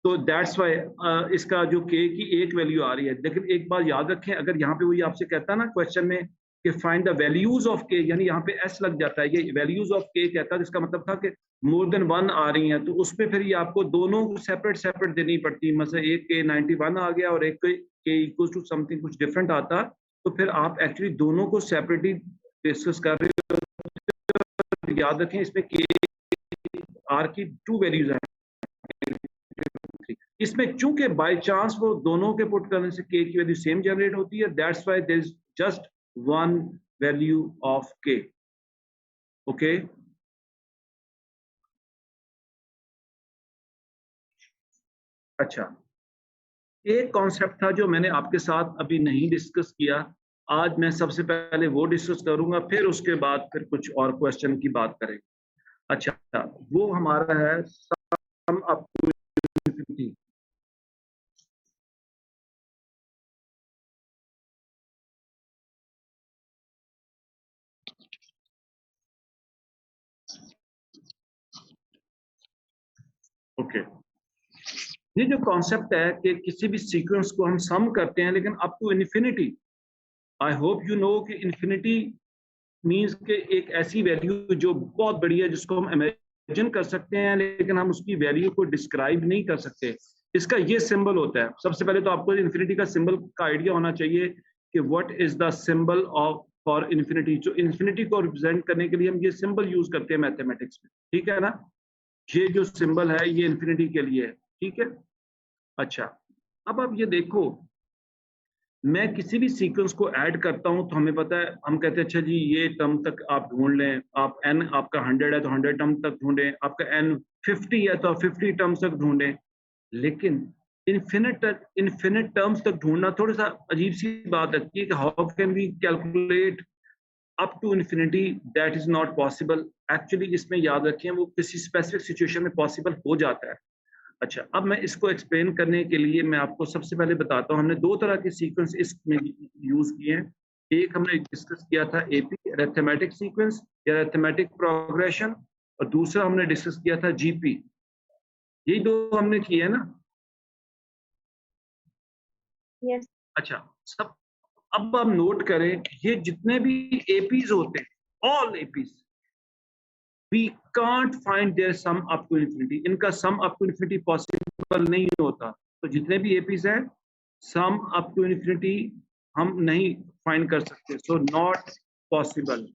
तो that's why इसका जो के की एक वैल्यू आ रही है। लेकिन एक बात याद रखें, अगर यहाँ पे वही आपसे कहता ना क्वेश्चन में कि फाइंड द वैल्यूज ऑफ के, यानी यहाँ पे एस लग जाता है, ये वैल्यूज ऑफ के कहता है, इसका मतलब था कि मोर देन 1 आ रही हैं, तो उसमें फिर ये आपको दोनों सेपरेट सेपरेट देनी पड़ती। मतलब एक के 91 आ गया और एक के इक्वल टू समथिंग कुछ डिफरेंट आता, तो फिर आप एक्चुअली दोनों को सेपरेटली डिस्कस कर रहे हो। याद रखें इसमें के आर की 2 वैल्यूज हैं। इसमें चूंकि बाय चांस वो दोनों के पुट करने से के की वैल्यू सेम जनरेट होती है, that's why there is just 1 value of K. Okay, अच्छा, एक कॉन्सेप्ट था जो मैंने आपके साथ अभी नहीं डिस्कस किया, आज मैं सबसे पहले वो डिस्कस करूंगा, फिर उसके बाद फिर कुछ और क्वेश्चन की बात करेंगे। अच्छा, वो हमारा है sum up to infinity. Okay, ये जो कॉन्सेप्ट है कि किसी भी सीक्वेंस को हम सम करते हैं लेकिन up to infinity, I hope you know कि इन्फिनिटी मीन्स के एक ऐसी वैल्यू जो बहुत बड़ी है, जिसको हम इमेजिन कर सकते हैं लेकिन हम उसकी वैल्यू को डिस्क्राइब नहीं कर सकते। इसका ये सिंबल होता है। सबसे पहले तो आपको इन्फिनिटी का सिंबल का आइडिया होना चाहिए कि what is the symbol of for infinity. जो इन्फिनिटी को रिप्रेजेंट करने के लिए हम ये सिंबल यूज करते हैं मैथमेटिक्स में, ठीक है ना। ये जो सिंबल है ये इन्फिनिटी के लिए है, ठीक है। अच्छा, अब आप ये देखो, मैं किसी भी सीक्वेंस को ऐड करता हूं तो हमें पता है, हम कहते हैं अच्छा जी ये टर्म तक आप ढूंढ लें, आप एन आपका 100 है तो 100 टर्म तक ढूंढें, आपका एन 50 है तो आप 50 टर्म्स तक ढूंढें। लेकिन इन्फिनिट टर्म्स तक ढूंढना थोड़ा सा अजीब सी बात है कि how can we calculate up to infinity, that is not possible. Actually इसमें याद रखें वो किसी स्पेसिफिक सिचुएशन में पॉसिबल हो जाता है। अच्छा, अब मैं इसको एक्सप्लेन करने के लिए मैं आपको सबसे पहले बताता हूँ, हमने 2 तरह के सीक्वेंस इसमें यूज किए हैं। एक हमने डिस्कस किया था एपी, अरिथमेटिक सीक्वेंस या अरिथमेटिक प्रोग्रेशन, और दूसरा हमने डिस्कस किया था जीपी। यही 2 हमने किए हैं ना। यस। अच्छा, सब अब आप नोट करें, ये जितने भी एपीज होते हैं, all APs, we can't find their sum up to infinity. इनका sum up to infinity possible नहीं होता। तो जितने भी एपीज हैं, सम अप टू इन्फिनिटी हम नहीं फाइंड कर सकते, सो नॉट पॉसिबल।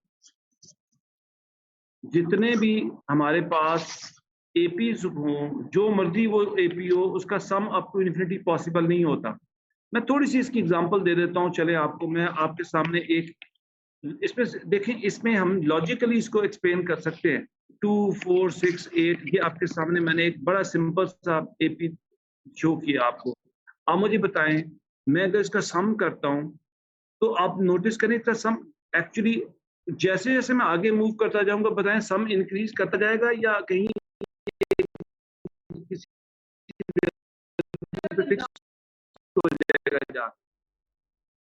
जितने भी हमारे पास एपीज हों, जो मर्जी वो एपी हो, उसका sum up to infinity possible नहीं होता। मैं थोड़ी सी इसकी एग्जांपल दे देता हूं, चले आपको मैं आपके सामने एक, इसमें देखें, इसमें हम लॉजिकली इसको एक्सप्लेन कर सकते हैं। 2 4 6 8, ये आपके सामने मैंने एक बड़ा सिंपल सा एपी शो किया आपको। आप मुझे बताएं, मैं अगर इसका सम करता हूं तो आप नोटिस करें इसका सम एक्चुअली जैसे जैसे मैं आगे मूव करता जाऊंगा, बताएं सम इंक्रीज करता जाएगा या कहीं किसी पे फिक्स हो जाएगा,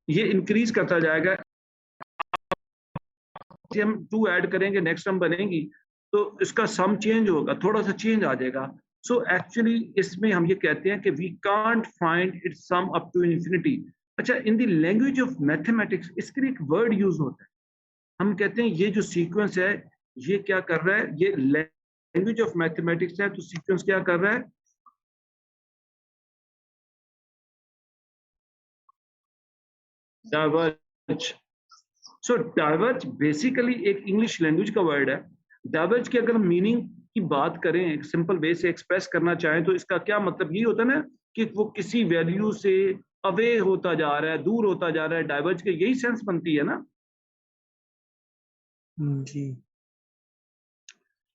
ये इंक्रीज करता जाएगा। हम 2 ऐड करेंगे, नेक्स्ट टर्म बनेगी, तो इसका सम चेंज होगा, थोड़ा सा चेंज आ जाएगा। सो एक्चुअली इसमें हम ये कहते हैं कि we can't find its sum up to infinity. अच्छा, in the language of mathematics इसके लिए एक वर्ड यूज होता है, हम कहते हैं ये जो सीक्वेंस है ये क्या कर रहा है, ये लैंग्वेज ऑफ मैथमेटिक्स है, तो सीक्वेंस क्या कर रहा है, डाइवर्ज। सो डाइवर्ज बेसिकली एक इंग्लिश लैंग्वेज का वर्ड है। डाइवर्ज की अगर मीनिंग की बात करें, एक सिंपल वे से एक्सप्रेस करना चाहें, तो इसका क्या मतलब ये होता है ना कि वो किसी वैल्यू से अवे होता जा रहा है, दूर होता जा रहा है, डाइवर्ज के यही सेंस बनती है ना। जी,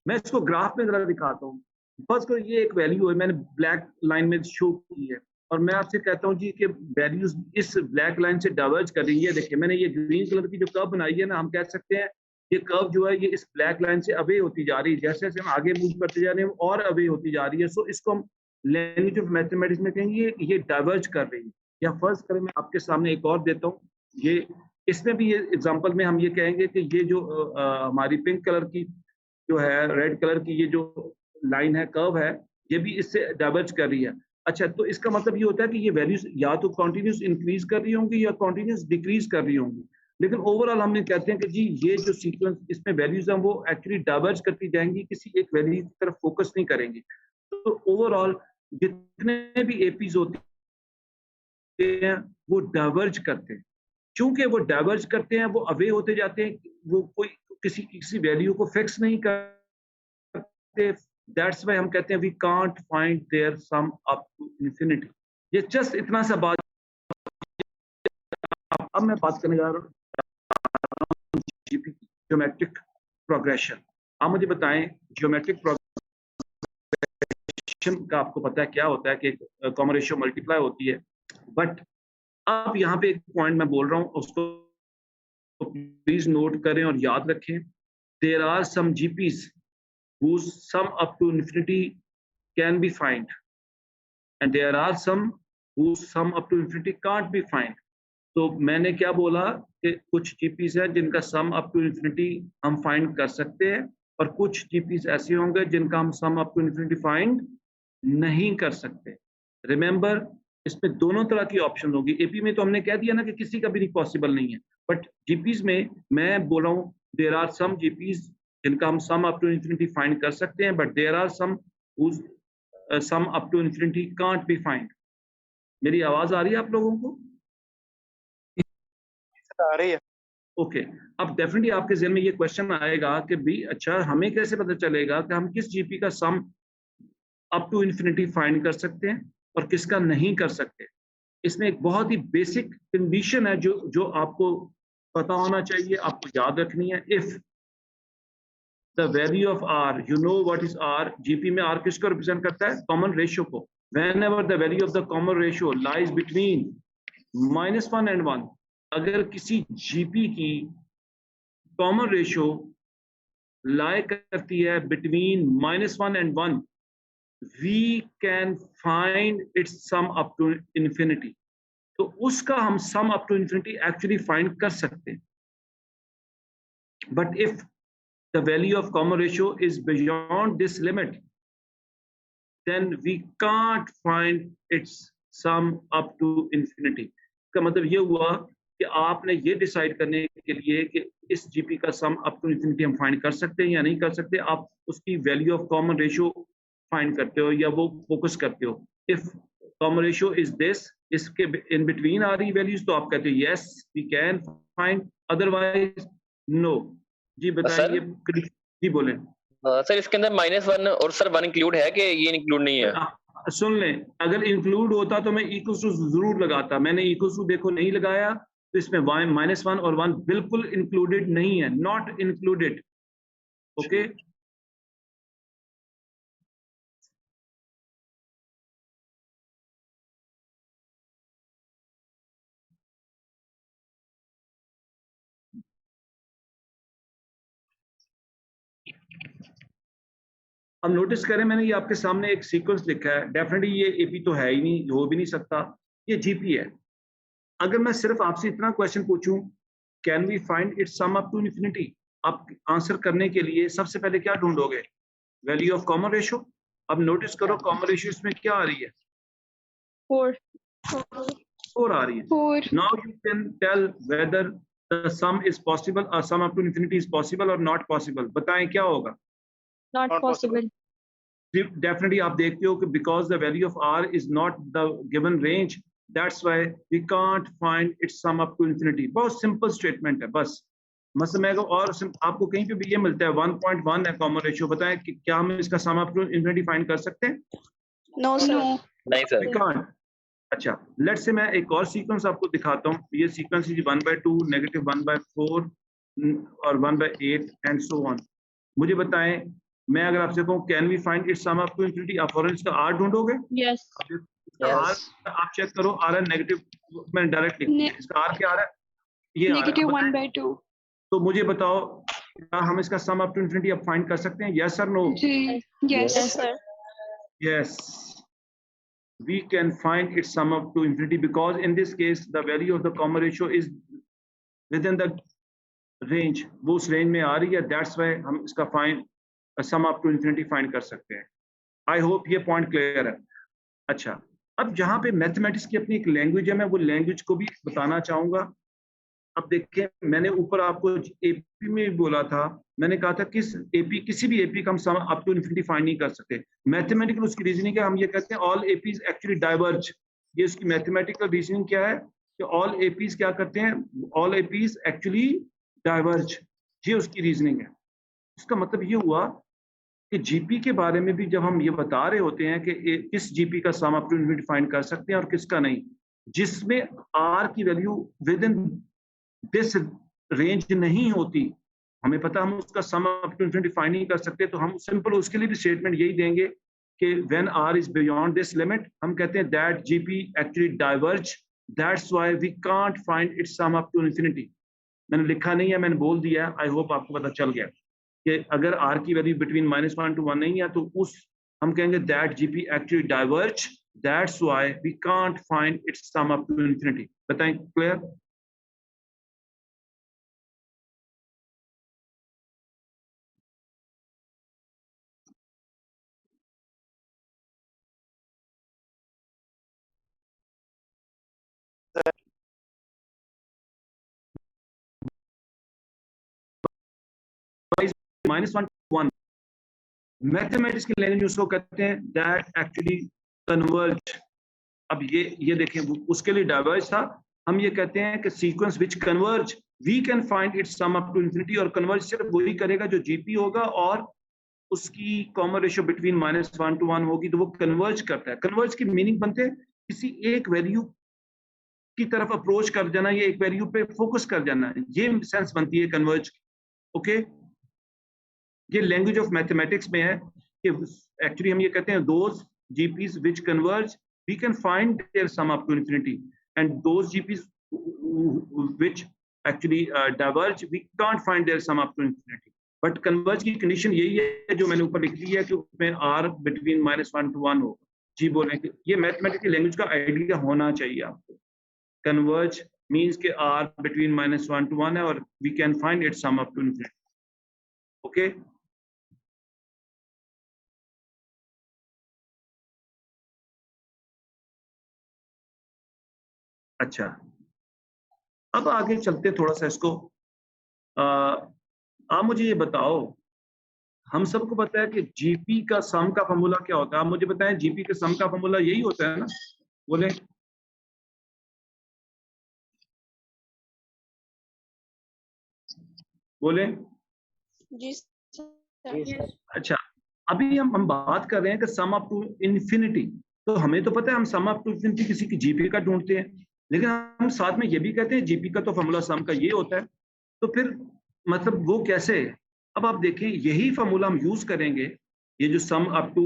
मैं इसको ग्राफ में जरा दिखाता हूँ। फर्स्ट को ये एक वैल्यू है, मैंने ब्लैक लाइन में शो की है, और मैं आपसे कहता हूँ जी कि वैल्यूज इस ब्लैक लाइन से डाइवर्ज कर रही है। देखिए, मैंने ये ग्रीन कलर की जो कर्व बनाई है ना, हम कह सकते हैं ये कर्व जो है ये इस ब्लैक लाइन से अवे होती जा रही है, जैसे जैसे हम आगे मूव करते जा रहे हैं और अवे होती जा रही है। सो इसको हम लैंग्वेज ऑफ मैथमेटिक्स में कहेंगे ये डाइवर्ज कर रही है। या फर्स्ट करें, मैं आपके सामने एक और देता हूँ, ये इसमें भी ये एग्जाम्पल में हम ये कहेंगे कि ये जो हमारी पिंक कलर की जो है, रेड कलर की ये जो लाइन है, कर्व है, ये भी इससे डाइवर्ज कर रही है। अच्छा, तो इसका मतलब ये होता है कि ये वैल्यूज या तो कॉन्टिन्यूस इंक्रीज कर रही होंगी या कॉन्टिन्यूस डिक्रीज कर रही होंगी, लेकिन ओवरऑल हम ये कहते हैं कि जी ये जो सीक्वेंस इसमें वैल्यूज हैं वो एक्चुअली डाइवर्ज करती जाएंगी, किसी एक वैल्यू की तरफ फोकस नहीं करेंगी। तो ओवरऑल जितने भी एपीज होते हैं वो डाइवर्ज करते हैं, चूंकि वो डाइवर्ज करते हैं वो अवे होते जाते हैं, वो कोई किसी वैल्यू को फिक्स नहीं करते। दैट्स व्हाई हम कहते हैं we can't find their sum up to infinity. ये जस्ट इतना सा बात। अब मैं बात करने जा रहा हूँ जीपी की, ज्योमेट्रिक प्रोग्रेशन। आप मुझे बताएं ज्योमेट्रिक प्रोग्रेशन का आपको पता है क्या होता है कि कॉमन रेशियो मल्टीप्लाई होती है, बट अब यहाँ पे एक पॉइंट मैं बोल रहा हूँ उसको प्लीज नोट करें और याद रखें। There are some GPs whose sum up to infinity can be found, and there are some whose sum up to infinity can't be found. तो मैंने क्या बोला कि कुछ जीपीज है जिनका सम अप टू इन्फिनिटी हम फाइंड कर सकते हैं, और कुछ जीपीज ऐसे होंगे जिनका हम sum up to infinity find नहीं कर सकते। रिमेंबर, इसमें दोनों तरह की ऑप्शन होगी। एपी में तो हमने कह दिया ना कि किसी का भी नहीं पॉसिबल नहीं है, बट जीपीज में मैं बोल रहा हूँ देयर आर सम जीपीज जिनका हम sum up to infinity find कर सकते हैं, but there are some whose sum up to infinity can't be find. मेरी आवाज आ रही है आप लोगों को? आ रही है। ओके, अब डेफिनेटली आपके जहन में ये क्वेश्चन आएगा कि भी अच्छा हमें कैसे पता चलेगा कि हम किस जीपी का sum up to infinity find कर सकते हैं और किसका नहीं कर सकते। इसमें एक बहुत ही बेसिक कंडीशन है जो आपको पता होना चाहिए, आपको याद रखनी है। If the value of R, you know what is R, GP में आर किसको रिप्रेजेंट करता है? कॉमन रेशियो को। Whenever the value of the common ratio lies between -1 and 1, अगर किसी जीपी की कॉमन रेशियो लाई करती है between -1 and 1, we can find its sum up to infinity. तो उसका हम sum up to infinity actually find कर सकते हैं। But if the value of common ratio is beyond this limit, then we can't find its sum up to infinity। इसका मतलब ये हुआ कि आपने ये डिसाइड करने के लिए कि इस जीपी का सम अप टू इन्फिनिटी हम फाइंड कर सकते हैं या नहीं कर सकते, आप उसकी value of common ratio find करते हो या वो फोकस करते हो। If common ratio is this, इसके इन बिटवीन आ रही वैल्यूज, तो आप कहते हो yes we can find, otherwise no. जी बताइए, जी बोलें। सर इसके अंदर -1 और सर 1 इंक्लूड है कि ये इंक्लूड नहीं है? सुन लें, अगर इंक्लूड होता तो मैं इक्वल टू जरूर लगाता, मैंने इक्वल टू देखो नहीं लगाया, तो इसमें -1 और 1 बिल्कुल इंक्लूडेड नहीं है, नॉट इंक्लूडेड। ओके, अब नोटिस करें मैंने ये आपके सामने एक सीक्वेंस लिखा है। डेफिनेटली ये एपी तो है ही नहीं, हो भी नहीं सकता, ये जीपी है। अगर मैं सिर्फ आपसे इतना क्वेश्चन पूछूं, can we find its sum up to infinity, आप आंसर करने के लिए सबसे पहले क्या ढूंढोगे? Value of common ratio. अब नोटिस करो कॉमन रेशियो इसमें क्या आ रही है? 4 आ रही है। 4। Now you can tell whether the sum is possible, और sum up to infinity is possible और नॉट पॉसिबल। बताएं क्या होगा? Not possible. Definitely आप देखते हो कि because the value of r is not the given range, that's why we can't find its sum up to infinity। बहुत simple statement है बस। मतलब और आपको कहीं पे भी ये मिलता है 1.1 है कॉमन रेशियो, बताएं कि क्या हम इसका sum up to infinity find कर सकते हैं? No, sir. नहीं सर। We can't। अच्छा, लेट्स से मैं एक और सीक्वेंस आपको दिखाता हूँ। ये सीक्वेंस है 1/2, -1/4 और 1/8 एंड सो ऑन। मुझे बताएं, मैं अगर आपसे कहूँ can we find its sum up to infinity, आप फौरन इसका आर ढूंढोगे? Yes. आर आप चेक करो, आर है नेगेटिव, मैं डायरेक्ट लिख दिया, इसका आर क्या आ रहा है? ये आ रहा है। -1/2. तो मुझे बताओ क्या हम इसका सम अप टू इन्फिनिटी अब फाइंड कर सकते हैं? यस और no? Ji, yes, sir. Yes, we can find its sum up to infinity because in this case the value of the common ratio is within the range, वो उस range में आ रही है, that's why हम इसका find sum up to infinity find कर सकते हैं। I hope ये पॉइंट क्लियर है। अच्छा, अब जहां पे मैथमेटिक्स की अपनी एक लैंग्वेज है, मैं वो लैंग्वेज को भी बताना चाहूंगा। अब देखिए, मैंने ऊपर आपको एपी में भी बोला था, मैंने कहा था किसी भी एपी का हम sum up to infinity find नहीं कर सकते। मैथमेटिकल उसकी रीजनिंग है, हम ये कहते हैं ऑल एपीज एक्चुअली डाइवर्ज। ये उसकी मैथमेटिकल रीजनिंग क्या है कि ऑल एपीज क्या करते हैं, ऑल एपीज एक्चुअली डाइवर्ज। ये उसकी रीजनिंग है। इसका मतलब ये हुआ कि जीपी के बारे में भी जब हम ये बता रहे होते हैं कि किस जीपी का sum up to infinity find कर सकते हैं और किसका नहीं, जिसमें आर की value within this range नहीं होती, हमें पता हम उसका sum up to infinity find नहीं कर सकते, तो हम सिंपल उसके लिए भी स्टेटमेंट यही देंगे कि when R is beyond this limit, हम कहते हैं that GP actually diverge, that's why we can't find its sum up to infinity. मैंने लिखा नहीं है, मैंने बोल दिया है, आई होप आपको पता चल गया कि अगर आर की वैल्यू बिटवीन -1 to 1 नहीं है, तो उस हम कहेंगे that GP actually diverge, that's why we can't find its sum up to infinity. बताएं, क्लियर? -1 to 1 मैथमेटिक्स की लैंग्वेज उसको कहते हैं दैट एक्चुअली कन्वर्ज। अब ये देखें, उसके लिए डाइवर्ज था, हम ये कहते हैं कि sequence which converge we can find its sum up to infinity. और कन्वर्ज सिर्फ वही करेगा जो जीपी होगा और उसकी कॉमन रेशियो बिटवीन -1 to 1 होगी, तो वो कन्वर्ज करता है। कन्वर्ज की मीनिंग बनते हैं किसी एक वैल्यू की तरफ अप्रोच कर जाना, ये एक वैल्यू पे फोकस कर जाना, ये सेंस बनती है कन्वर्ज। ओके, ये लैंग्वेज ऑफ मैथमेटिक्स में है कि एक्चुअली हम ये कहते हैं those GPs which converge we can find their sum up to infinity, and those GPs which actually diverge we can't find their sum up to infinity. But converge की condition यही है जो मैंने ऊपर लिख ली है कि उसमें आर बिटवीन -1 to 1 होगा। जी बोलें कि ये मैथमेटिकल लैंग्वेज का आइडिया होना चाहिए आपको। कन्वर्ज मींस कि आर बिटवीन -1 to 1 है और we can find it sum up to infinity. Okay, अच्छा, अब आगे चलते थोड़ा सा इसको। आप मुझे ये बताओ, हम सबको पता है कि जीपी का सम का फॉर्मूला क्या होता है? आप मुझे बताएं, जीपी के सम का फॉर्मूला यही होता है ना? बोले, बोले। जी सर। अच्छा, अभी हम बात कर रहे हैं कि सम अप टू इन्फिनिटी, तो हमें तो पता है हम सम अप टू इन्फिनिटी किसी की जीपी का ढूंढते हैं, लेकिन हम साथ में ये भी कहते हैं जीपी का तो फॉर्मूला सम का ये होता है, तो फिर मतलब वो कैसे? अब आप देखें, यही फॉर्मूला हम यूज करेंगे, ये जो sum up to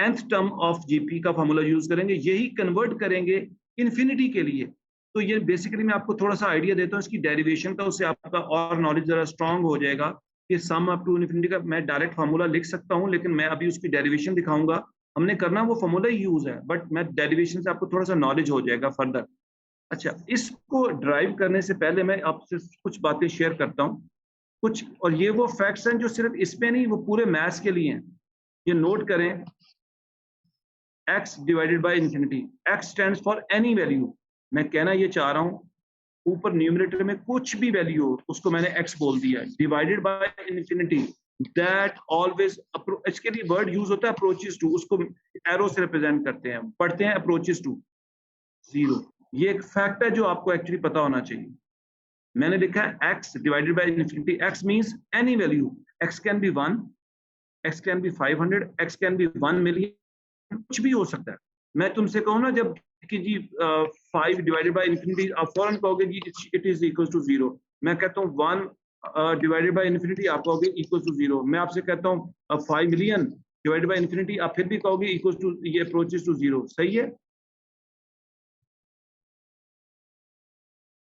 nth term of GP का फॉर्मूला यूज करेंगे, यही कन्वर्ट करेंगे इन्फिनिटी के लिए। तो ये बेसिकली मैं आपको थोड़ा सा आइडिया देता हूँ इसकी डेरिवेशन का, उससे आपका और नॉलेज जरा स्ट्रांग हो जाएगा कि सम अप टू इन्फिनिटी का मैं डायरेक्ट फार्मूला लिख सकता हूं, लेकिन मैं अभी उसकी डेरिवेशन दिखाऊंगा। हमने करना वो फार्मूला ही यूज है, बट मैं डेरिवेशन से आपको थोड़ा सा नॉलेज हो जाएगा फर्दर। अच्छा, इसको ड्राइव करने से पहले मैं आपसे कुछ बातें शेयर करता हूं कुछ, और ये वो फैक्ट्स हैं जो सिर्फ इसमें नहीं, वो पूरे मैथ्स के लिए हैं। ये नोट करें, x divided by infinity, x stands for any value. मैं कहना ये चाह रहा हूं, ऊपर न्यूमरेटर में कुछ भी वैल्यू हो उसको मैंने x बोल दिया, divided by infinity, that always, इसके लिए वर्ड यूज होता है अप्रोचेस टू, उसको एरो से रिप्रेजेंट करते हैं, पढ़ते हैं अप्रोचेस टू 0। ये एक फैक्ट है जो आपको एक्चुअली पता होना चाहिए। मैंने लिखा है x divided by infinity, x means any value, x can be 1, x can be 500, x can be 1 million, कुछ भी हो सकता है। मैं तुमसे कहूँ ना जब कि जी 5 डिवाइडेड बाय इन्फिनिटी, आप फौरन कहोगे जी इट इज इक्वल टू 0। मैं कहता हूँ 1 डिवाइडेड बाय इन्फिनिटी, आप कहोगे इक्वल टू 0। मैं आपसे कहता हूँ 5 मिलियन डिवाइडेड बाय इन्फिनिटी, आप फिर भी कहोगे इक्वल टू, ये अप्रोचेस टू 0। सही है?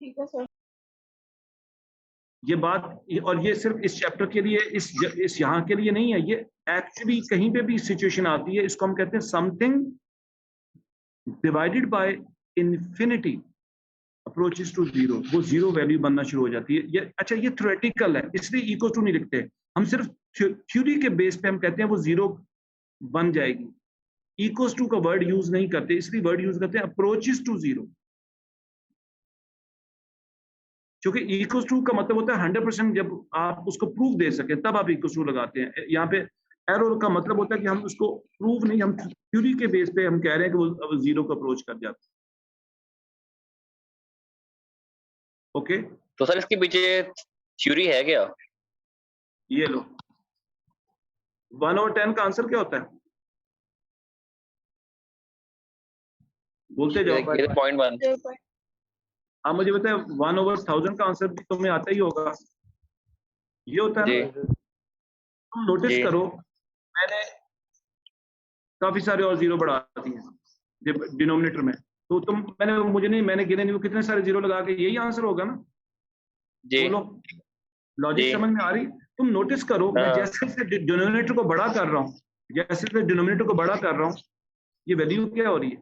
ठीक है सर। ये बात, और ये सिर्फ इस चैप्टर के लिए, इस यहाँ के लिए नहीं है, ये एक्चुअली कहीं पे भी सिचुएशन आती है, इसको हम कहते हैं something divided by infinity approaches to 0, वो 0 वैल्यू बनना शुरू हो जाती है। ये अच्छा, ये थ्योरेटिकल है, इसलिए इक्वल टू नहीं लिखते हम, सिर्फ थ्योरी के बेस पे हम कहते हैं वो 0 बन जाएगी। इक्वल्स टू का वर्ड यूज नहीं करते, इसलिए वर्ड यूज करते हैं अप्रोचेस टू जीरो। क्योंकि इक्वल्स टू का मतलब होता है 100%, जब आप उसको प्रूफ दे सके तब आप इक्वल्स टू लगाते हैं। यहाँ पे एरर का मतलब होता है कि हम उसको प्रूफ नहीं, हम थ्योरी के बेस पे हम कह रहे हैं कि वो जीरो को अप्रोच कर जाता है। ओके, तो सर इसके पीछे थ्योरी है क्या? ये लो 1/10 का आंसर क्या होता है? बोलते जाओ। 0.1। आप मुझे बताए 1/1000 का आंसर भी तुम्हें आता ही होगा, ये होता है जी ना। तुम नोटिस जी करो, मैंने काफी सारे और जीरो बढ़ा दिए डिनोमिनेटर में, तो मैंने गिने नहीं, वो कितने सारे जीरो लगा के यही आंसर होगा ना। जी बोलो, लॉजिक जी समझ में आ रही? तुम नोटिस करो, मैं हाँ। जैसे जैसे डिनोमिनेटर को बड़ा कर रहा हूँ, जैसे जैसे डिनोमिनेटर को बड़ा कर रहा हूँ, ये वैल्यू क्या हो रही है?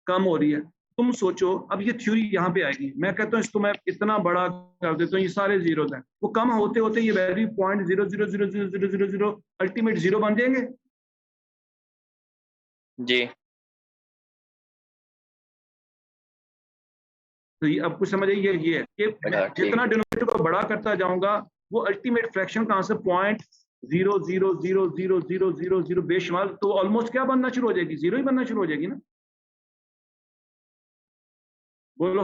कम हो रही है। तुम सोचो, अब ये थ्योरी यहाँ पे आएगी, मैं कहता हूँ इसको मैं इतना बड़ा कर देता हूँ, ये सारे जीरो हैं, वो कम होते होते ये वैल्यू 0.0000000 अल्टीमेट जीरो बन जाएंगे। जी तो ये अब कुछ समझ आइए, ये है कि मैं हाँ, ठीक। जितना डिनोमिनेटर को बड़ा करता जाऊंगा, वो अल्टीमेट फ्रैक्शन का आंसर 0.0000000 बेशुमार, तो ऑलमोस्ट क्या बनना शुरू हो जाएगी? जीरो ही बनना शुरू हो जाएगी ना। बोलो,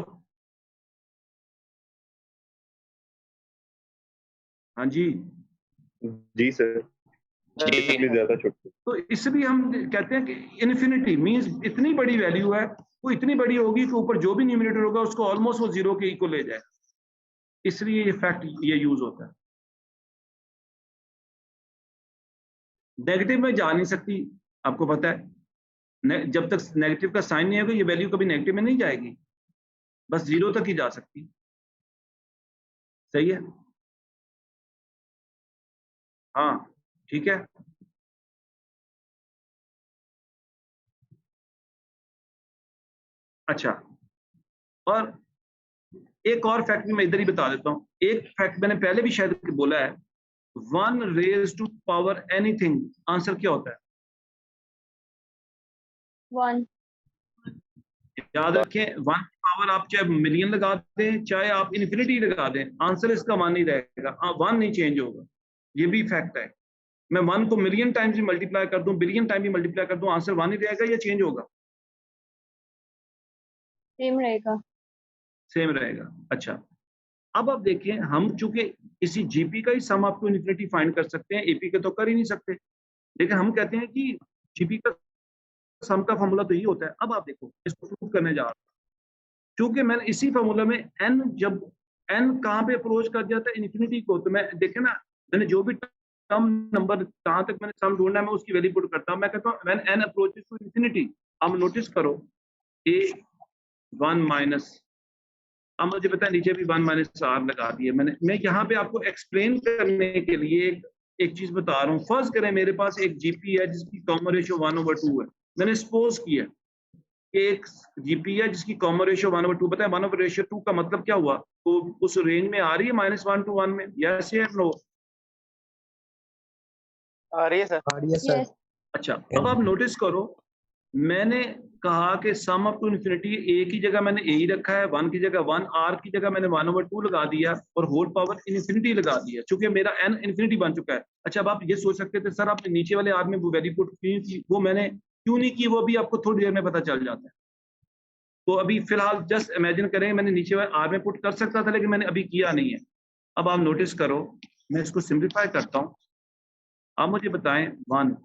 हाँ जी। जी सर, जी ज्यादा छोटे। तो इसलिए हम कहते हैं कि इन्फिनिटी मींस इतनी बड़ी वैल्यू है, वो इतनी बड़ी होगी कि ऊपर जो भी न्यूमरेटर होगा उसको ऑलमोस्ट वो जीरो के इक्वल ले जाए, इसलिए ये फैक्ट ये यूज होता है। नेगेटिव में जा नहीं सकती, आपको पता है, जब तक नेगेटिव का साइन नहीं होगा ये वैल्यू कभी नेगेटिव में नहीं जाएगी, बस जीरो तक ही जा सकती। सही है, हाँ ठीक है। अच्छा, और एक और फैक्ट मैं इधर ही बता देता हूं। एक फैक्ट मैंने पहले भी शायद बोला है, 1 raise to power anything, answer क्या होता है? 1। याद रखें, 1 की पावर आप चाहे मिलियन लगा दें, चाहे आप इन्फिनिटी लगा दें, आंसर इसका 1 ही रहेगा, 1 नहीं चेंज होगा। ये भी फैक्ट है। मैं 1 को मिलियन टाइम्स भी मल्टीप्लाई कर दूं, बिलियन टाइम भी मल्टीप्लाई कर दूं, आंसर 1 ही रहेगा या चेंज होगा? सेम रहेगा। सेम रहेगा। अच्छा, अब आप देखिए, हम चूंकि किसी जीपी का ही सम आपको इन्फिनिटी फाइंड कर सकते हैं, एपी के तो कर ही नहीं सकते, लेकिन हम कहते हैं कि जीपी का सम का फॉर्मूला तो यही होता है। अब आप देखो, इसको प्रूव करने जा रहा हूं, क्योंकि मैंने इसी फॉर्मूला में एन, जब एन कहाँ पे अप्रोच कर जाता है इन्फिनिटी को, तो मैं देखे ना, मैंने जो भी टर्म नंबर कहाँ तक मैंने सम ढूंढना है, मैं उसकी वैल्यू पुट करता हूँ। मैं कहता हूँ when N approaches to infinity, अब नोटिस करो ए 1 माइनस, अब मुझे पता है नीचे भी 1 माइनस आर लगा दिए मैंने। मैं यहाँ पे आपको एक्सप्लेन करने के लिए एक चीज बता रहा हूँ। फर्स्ट करें, मेरे पास एक जीपी है जिसकी कॉमन रेशियो 1/2 है। मैंने सपोज किया एक जीपी है जिसकी कॉमन रेशियो 1/2, पता है 1/2 का मतलब क्या हुआ? तो उस रेंज में आ रही है -1 to 1 में, यस या नो? आ रही है सर। यस। अच्छा, अब आप नोटिस करो, मैंने कहा कि सम अप टू इन्फिनिटी, ए की जगह मैंने ए ही रखा है, 1 की जगह 1, आर की जगह मैंने 1/2 लगा दिया और होल पावर इन्फिनिटी लगा दिया, चूंकि मेरा एन इन्फिनिटी बन चुका है। अच्छा, अब आप ये सोच सकते थे सर आपने नीचे वाले आर में वो वैल्यू पुट क्यों की? वो मैंने क्यों नहीं की, वो भी आपको थोड़ी देर में पता चल जाता है। तो अभी फिलहाल जस्ट इमेजिन करें, मैंने नीचे वाले आर में पुट कर सकता था, लेकिन मैंने अभी किया नहीं है। अब आप नोटिस करो, मैं इसको सिंप्लीफाई करता हूँ। आप मुझे बताएं 1,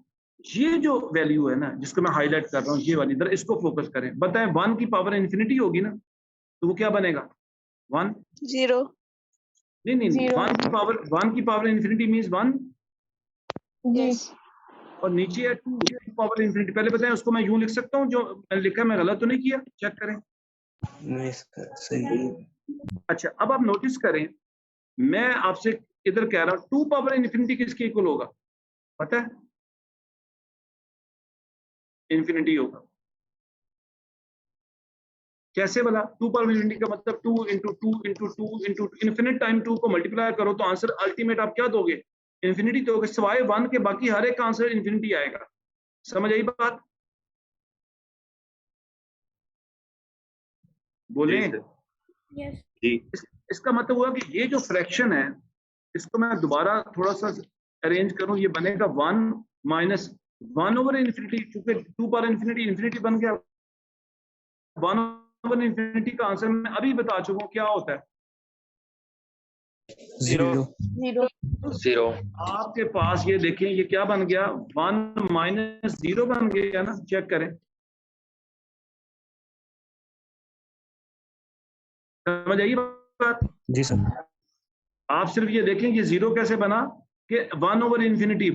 ये जो वैल्यू है ना जिसको मैं हाईलाइट कर रहा हूँ, ये वाली, इधर इसको फोकस करें, बताएं 1 की पावर इन्फिनिटी होगी ना, तो वो क्या बनेगा? 1? 0। नहीं, Zero. 1 की पावर इन्फिनिटी मींस 1, यस। और नीचे है 2 की पावर इन्फिनिटी। पहले बताएं, उसको मैं यूं लिख सकता हूँ जो मैंने लिखा है, मैं गलत तो नहीं किया? चेक करें। नहीं सर, सही। अच्छा, अब आप नोटिस करें, मैं आपसे इधर कह रहा हूँ 2 पावर इन्फिनिटी किसके इक्वल होगा? पता है? इन्फिनिटी होगा। कैसे बोला? 2 पावर इन्फिनिटी का मतलब 2 into 2 into 2 into infinite time 2 को मल्टीप्लाई करो तो आंसर अल्टीमेट आप क्या दोगे? इन्फिनिटी दोगे, सिवाय 1 के बाकी हर एक का आंसर इन्फिनिटी आएगा। समझ आई बात? बोले जी सर। Yes. जी इसका मतलब हुआ कि ये जो फ्रैक्शन है इसको मैं दोबारा थोड़ा सा अरेंज करूं, ये बनेगा 1 माइनस 1 ओवर इन्फिनिटी, क्योंकि 2 पावर इन्फिनिटी इन्फिनिटी बन गया। 1 ओवर इन्फिनिटी का आंसर मैं अभी बता चुका हूं क्या होता है। 0 0. 0 आपके पास ये देखें ये क्या बन गया, 1 माइनस 0 बन गया ना, चेक करें। समझ आई बात? जी सर। आप सिर्फ ये देखें ये 0 कैसे बना कि 1 ओवर इन्फिनिटी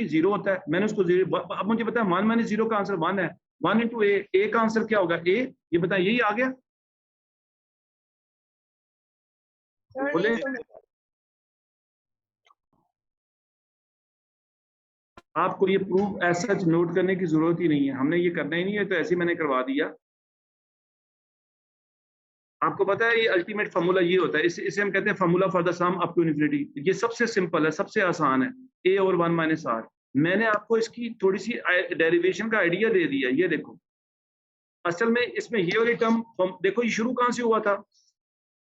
0 होता है, मैंने उसको 0, अब मुझे पता है 1 माइनस 0 का आंसर 1 है, 1 इंटू ए का आंसर क्या होगा, ए, ये बताएं यही आ गया। Sir, बोले नहीं समझ. आपको ये प्रूफ ऐसा नोट करने की जरूरत ही नहीं है, हमने ये करना ही नहीं है, तो ऐसे ही मैंने करवा दिया। आपको पता है ये अल्टीमेट फार्मूला ये होता है, इसे हम कहते हैं formula for the sum up to infinity. ये सबसे सिंपल है, सबसे आसान है, ए और 1 माइनस आर। मैंने आपको इसकी थोड़ी सी डेरिवेशन का आइडिया दे दिया। ये देखो असल में इसमें ये वाली टर्म देखो, ये शुरू कहां से हुआ था,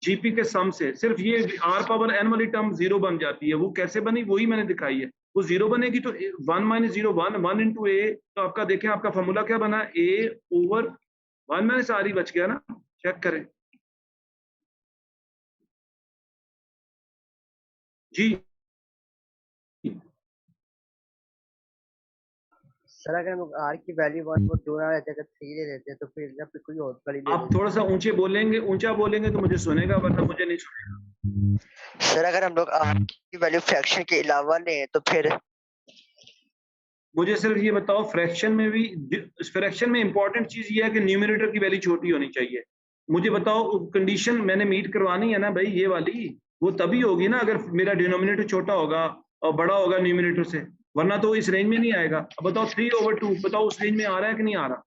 जीपी के सम से। सिर्फ ये आर पावर एन वाली टर्म 0 बन जाती है, वो कैसे बनी वही मैंने दिखाई है। वो 0 बनेगी तो 1 माइनस 0 1 इंटू ए, तो आपका देखें आपका फार्मूला क्या बना, ए ओवर 1 माइनस आर ही बच गया ना, चेक करें जी। सर अगर हम आर की वैल्यू 1 और 2 आ जगह 3 ले लेते हैं तो फिर या फिर कोई और वैल्यू ले आप थोड़ा सा ऊंचे बोलेंगे, ऊंचा बोलेंगे तो मुझे सुनेगा, वरना मुझे नहीं सुनेगा। सर अगर हम लोग आर की वैल्यू फ्रैक्शन के अलावा लें तो फिर मुझे सिर्फ ये बताओ, फ्रैक्शन में भी, फ्रैक्शन में इंपॉर्टेंट चीज ये है कि न्यूमरेटर की वैल्यू छोटी होनी चाहिए। मुझे बताओ कंडीशन मैंने मीट करवानी है ना भाई, ये वाली वो तभी होगी ना अगर मेरा डिनोमिनेटर छोटा होगा और बड़ा होगा न्यूमरेटर से, वरना तो इस रेंज में नहीं आएगा। अब बताओ 3/2 बताओ उस रेंज में आ रहा है कि नहीं आ रहा,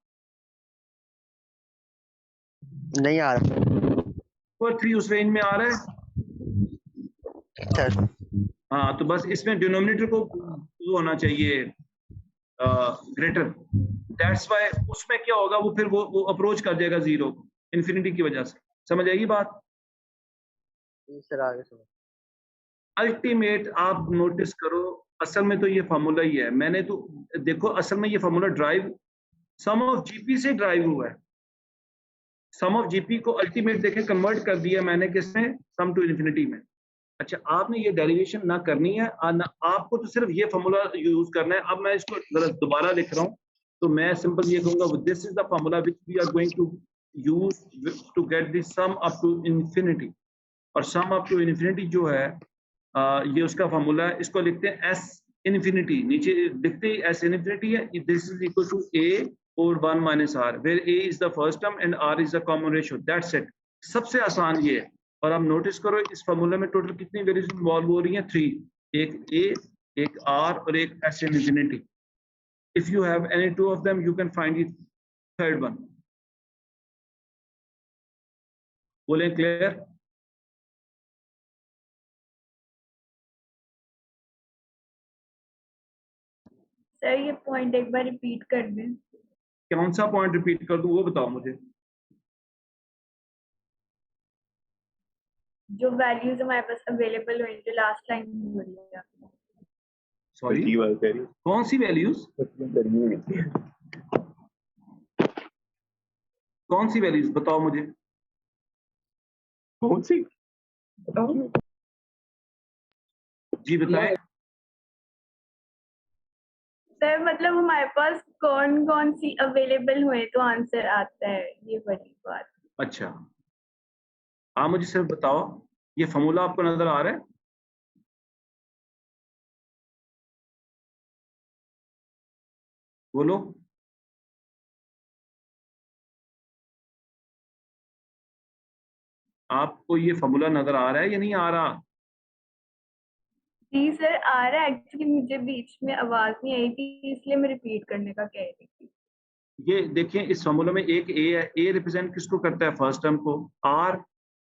नहीं आ रहा और 3 उस रेंज में आ रहा है। सर। हाँ तो बस इसमें डिनोमिनेटर को वो होना चाहिए ग्रेटर, दैट्स व्हाई उसमें क्या होगा, वो फिर वो अप्रोच कर जाएगा 0 इन्फिनिटी की वजह से। समझ आएगी बात? सर आगे सुनो। अल्टीमेट आप नोटिस करो, असल में तो ये फार्मूला ही है। मैंने तो देखो असल में ये formula derive sum of GP से ड्राइव हुआ है। सम ऑफ जीपी को अल्टीमेट देखें कन्वर्ट कर दिया मैंने किसमें, सम टू इन्फिनिटी में। अच्छा आपने ये डेरिवेशन ना करनी है, ना आपको तो सिर्फ ये फार्मूला यूज करना है। अब मैं इसको दोबारा लिख रहा हूँ, तो मैं सिंपल ये कहूंगा this is the formula which we are going to use to get the sum up to infinity. और सम अप टू इन्फिनिटी जो है ये उसका फार्मूला है। इसको लिखते हैं एस इन्फिनिटी, नीचे लिखते ही एस इन्फिनिटी है, this is equal to A और 1 minus R, where A is the first term and R is the common ratio, that's it. सबसे आसान ये है। और आप नोटिस करो इस फार्मूला में टोटल कितनी वैल्यूज इन्वॉल्व हो रही हैं, 3, एक ए, एक आर और एक S infinity. If you have any two of them you can find the third one. बोले क्लियर? सर ये पॉइंट एक बार रिपीट कर दें। कौन सा पॉइंट रिपीट कर दूं वो बताओ मुझे। जो वैल्यूज हमारे पास अवेलेबल होंगे लास्ट टाइम बोली है आपने। सॉरी कौन सी वैल्यूज, कौन सी वैल्यूज बताओ मुझे, कौन सी जी बताएं। सर मतलब हमारे पास कौन कौन सी अवेलेबल हुए तो आंसर आता है, ये बड़ी बात। अच्छा आप मुझे सिर्फ बताओ ये फार्मूला आपको नजर आ रहा है? बोलो। आपको ये फार्मूला नजर आ रहा है या नहीं आ रहा? जी सर आ रहा है, एक्चुअली मुझे बीच में आवाज नहीं आई थी इसलिए मैं रिपीट करने का कह रही थी। ये देखिए इस फार्मूला में एक ए है, ए रिप्रेजेंट किसको करता है, फर्स्ट टर्म को, आर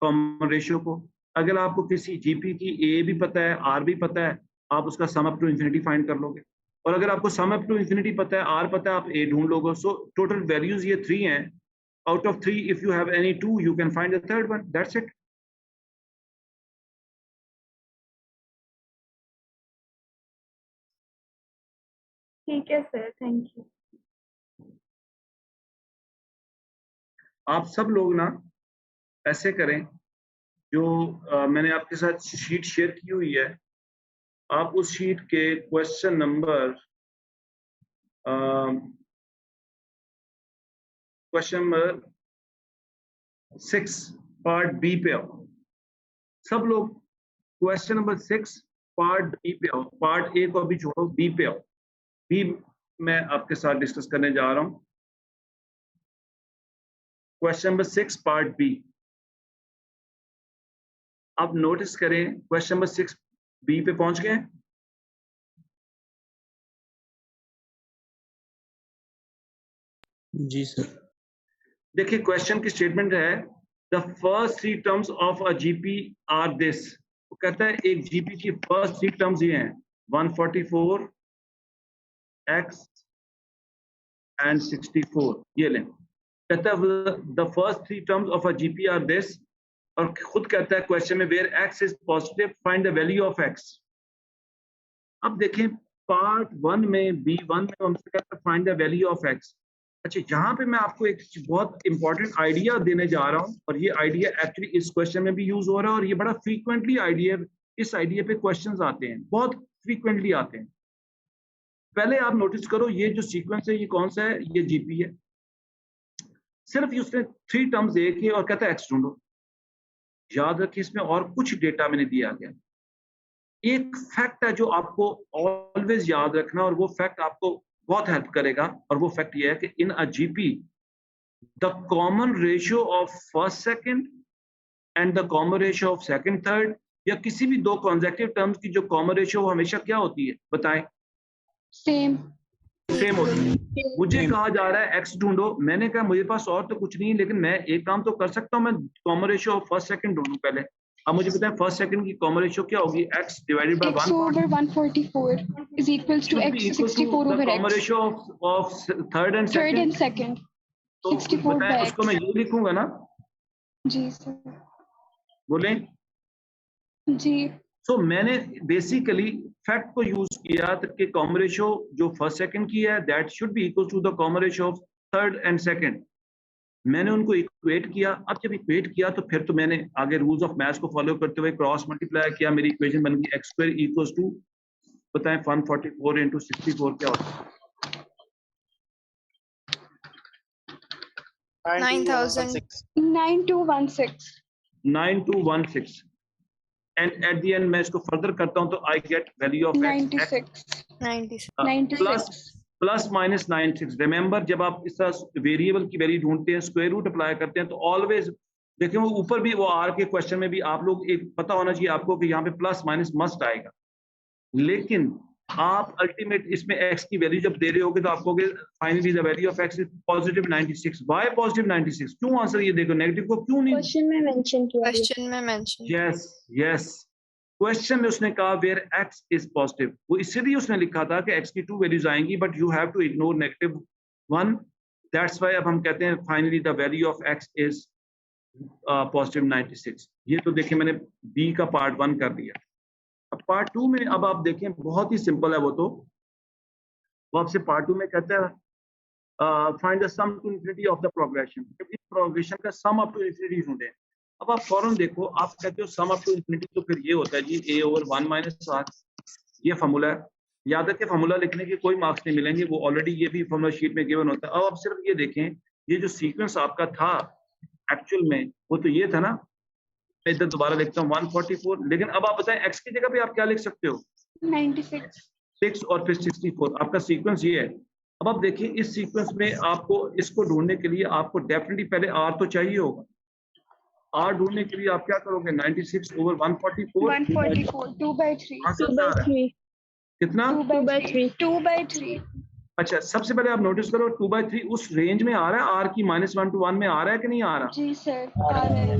कॉमन रेशियो को। अगर आपको किसी जीपी की ए भी पता है आर भी पता है, आप उसका sum up to infinity find कर लोगे। और अगर आपको सम अप टू इंफिनिटी पता है, आर पता है, आप ए ढूंढ लोगे। सो टोटल वैल्यूज ये 3 हैं। Out of 3 if you have any 2 you can find the third one, that's it. ठीक है सर, थैंक यू। आप सब लोग ना ऐसे करें, जो मैंने आपके साथ शीट शेयर की हुई है, आप उस शीट के क्वेश्चन नंबर 6 पार्ट बी पे आओ। सब लोग क्वेश्चन नंबर 6 पार्ट बी पे आओ। पार्ट ए को अभी छोड़ो, बी पे आओ। बी मैं आपके साथ डिस्कस करने जा रहा हूं। Question number 6 part B. आप नोटिस करें, क्वेश्चन नंबर 6 बी पे पहुंच गए। जी सर। देखिए क्वेश्चन की स्टेटमेंट है, the first 3 terms of a GP are this. वो कहता है एक जीपी की फर्स्ट 3 टर्म्स ये हैं, 144 x एंड 64। ये लें, कहता है the first 3 terms of a GP are this, और खुद कहता है क्वेश्चन में where x is positive find the value of x। अब देखें पार्ट 1 में B1 में हमसे कहता है find the value of x। अच्छा, यहाँ पे मैं आपको एक बहुत इंपॉर्टेंट आइडिया देने जा रहा हूँ, और ये आइडिया एक्चुअली इस क्वेश्चन में भी यूज हो रहा है, और ये बड़ा फ्रीक्वेंटली आइडिया, इस आइडिया पे क्वेश्चंस आते हैं, बहुत फ्रीक्वेंटली आते हैं। पहले आप नोटिस करो, ये जो सीक्वेंस है ये कौन सा है, ये जीपी है। सिर्फ उसने 3 टर्म्स एक ही और कहता है एक्स ढूंढो। याद रखिए इसमें और कुछ डेटा मैंने दिया गया। एक फैक्ट है जो आपको ऑलवेज याद रखना, और वो फैक्ट आपको बहुत हेल्प करेगा, और वो फैक्ट ये है कि in a GP the common ratio of first second and the common ratio of second third, या किसी भी 2 कॉन्सेक्टिव टर्म्स की जो कॉमन रेशियो हमेशा क्या होती है, बताएं? सेम होती है। मुझे कहा जा रहा है एक्स ढूंढो, मैंने कहा मुझे पास और तो कुछ नहीं है, लेकिन मैं एक काम तो कर सकता हूं, मैं common ratio of first second ढूंढूं पहले। अब मुझे बताएं फर्स्ट सेकंड की कॉमन रेशियो क्या होगी, x divided by x over 144 is equals to x 64 over common x. Ratio of third and Third and second. तो 64 बताएं by उसको मैं x. ये लिखूंगा ना, जी सर। बोलें? जी सो मैंने बेसिकली फैक्ट को यूज किया कि कॉमन रेशियो जो फर्स्ट सेकंड की है that should be equal to the common ratio of third and second. मैंने उनको इक्वेट किया। अब जब इक्वेट किया तो फिर तो मैंने आगे रूल्स ऑफ मैथ्स को फॉलो करते हुए क्रॉस मल्टीप्लाई किया, मेरी इक्वेशन बन गई x² इक्वल्स टू, बताएं 144 इंटू 64 क्या होता है? 9216. 9216। एंड एट द एंड मैं इसको फर्दर करता हूं तो I get value of x 96. Plus minus 96। Remember जब आप इस तरह वेरिएबल की वैल्यू ढूंढते हैं, स्क्वायर रूट अप्लाई करते हैं, तो ऑलवेज देखिए वो ऊपर भी वो आर के क्वेश्चन में भी आप लोग एक पता होना चाहिए आपको कि यहाँ पे प्लस माइनस मस्ट आएगा, लेकिन आप अल्टीमेट इसमें x की वैल्यू जब दे रहे होगे तो आप कहोगे finally the value of x is positive 96। Why positive 96? क्यों? आंसर ये देखो, नेगेटिव को क्यों नहीं? क्वेश्चन में मेंशन किया। यस यस, क्वेश्चन में उसने कहा वेयर x इज पॉजिटिव, वो इसलिए उसने लिखा था कि x की 2 वैल्यूज आएंगी, but you have to ignore negative 1। That's why अब हम कहते हैं finally the value of x is positive 96। ये तो देखिए मैंने b का पार्ट 1 कर दिया। अब पार्ट 2 में अब आप देखें बहुत ही सिंपल है, वो आपसे पार्ट 2 में कहता है find the sum to infinity of the progression. इस प्रोग्रेशन का सम अप टू इंफिनिटी ढूंढें। अब आप फौरन देखो, आप कहते हो सम अप टू इंफिनिटी, तो फिर ये होता है जी a ओवर 1 माइनस r, ये फॉर्मूला है। याद रखें फॉर्मूला लिखने के कोई मार्क्स नहीं मिलेंगे, वो ऑलरेडी ये भी फॉर्मूला शीट में गिवन होता है। अब आप सिर्फ ये देखें, ये जो सीक्वेंस आपका था एक्चुअल में वो तो ये था ना, मैं इधर दोबारा लिखता हूँ 144, लेकिन अब आप बताएं x की जगह पे आप क्या लिख सकते हो? 96. 6 और फिर 64। आपका सीक्वेंस ये है। अब आप देखिए इस सीक्वेंस में आपको इसको ढूंढने के लिए आपको डेफिनेटली पहले r तो चाहिए होगा। r ढूंढने के लिए आप क्या करोगे? 96 ओवर 144 144 2 by 3. आंसर क्या आ रहा है? कितना? 2 by 3. अच्छा, सबसे पहले आप नोटिस करो 2/3 उस रेंज में आ रहा है, r की -1 to 1 में आ रहा है कि नहीं आ रहा? जी सर आ रहा है।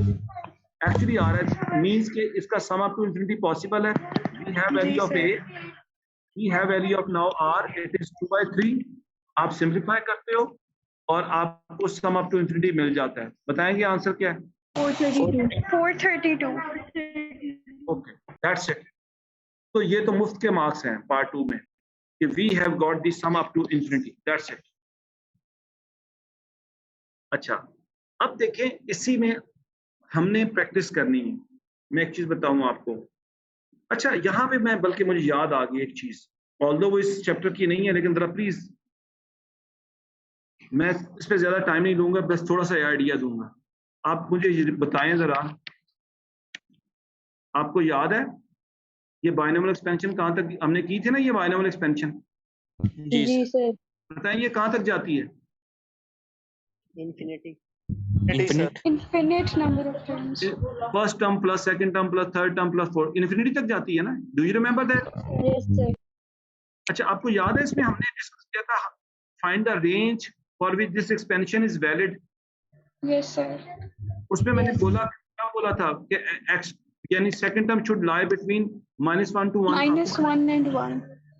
एक्चुअली आ रहा है, मींस के इसका sum up to infinity possible है। We have value of a, we have value of now r, it is 2/3. आप सिंप्लीफाई करते हो और आपको सम अप टू इंफिनिटी मिल जाता है। बताएंगे आंसर क्या है? 432 ओके, दैट्स इट। तो ये तो मुफ्त के मार्क्स हैं पार्ट 2 में कि we have got the sum up to infinity, that's it. अच्छा, अब देखें इसी में हमने प्रैक्टिस करनी है। मैं एक चीज बताऊं आपको। अच्छा, यहाँ पे मैं बल्कि मुझे याद आ गई एक चीज, ऑल्दो वो इस चैप्टर की नहीं है, लेकिन जरा प्लीज मैं इस पे ज्यादा टाइम नहीं लूंगा, बस थोड़ा सा आइडिया दूंगा। आप मुझे ये बताएं जरा, आपको याद है ये बाइनोमियल एक्सपेंशन कहाँ तक हमने की थी ना? ये बाइनोमियल एक्सपेंशन जी सर। बताएं ये कहाँ तक जाती है? Infinity. Infinite number of terms. First term plus second term plus third term plus fourth, infinity तक जाती है ना? Do you remember that? Yes sir. अच्छा, आपको याद है इसमें हमने डिस्कस किया था find the range for which this expansion is valid? Yes, sir. उसमें मैंने बोला, क्या बोला था कि x यानी second term should lie between -1 to 1। -1 and 1.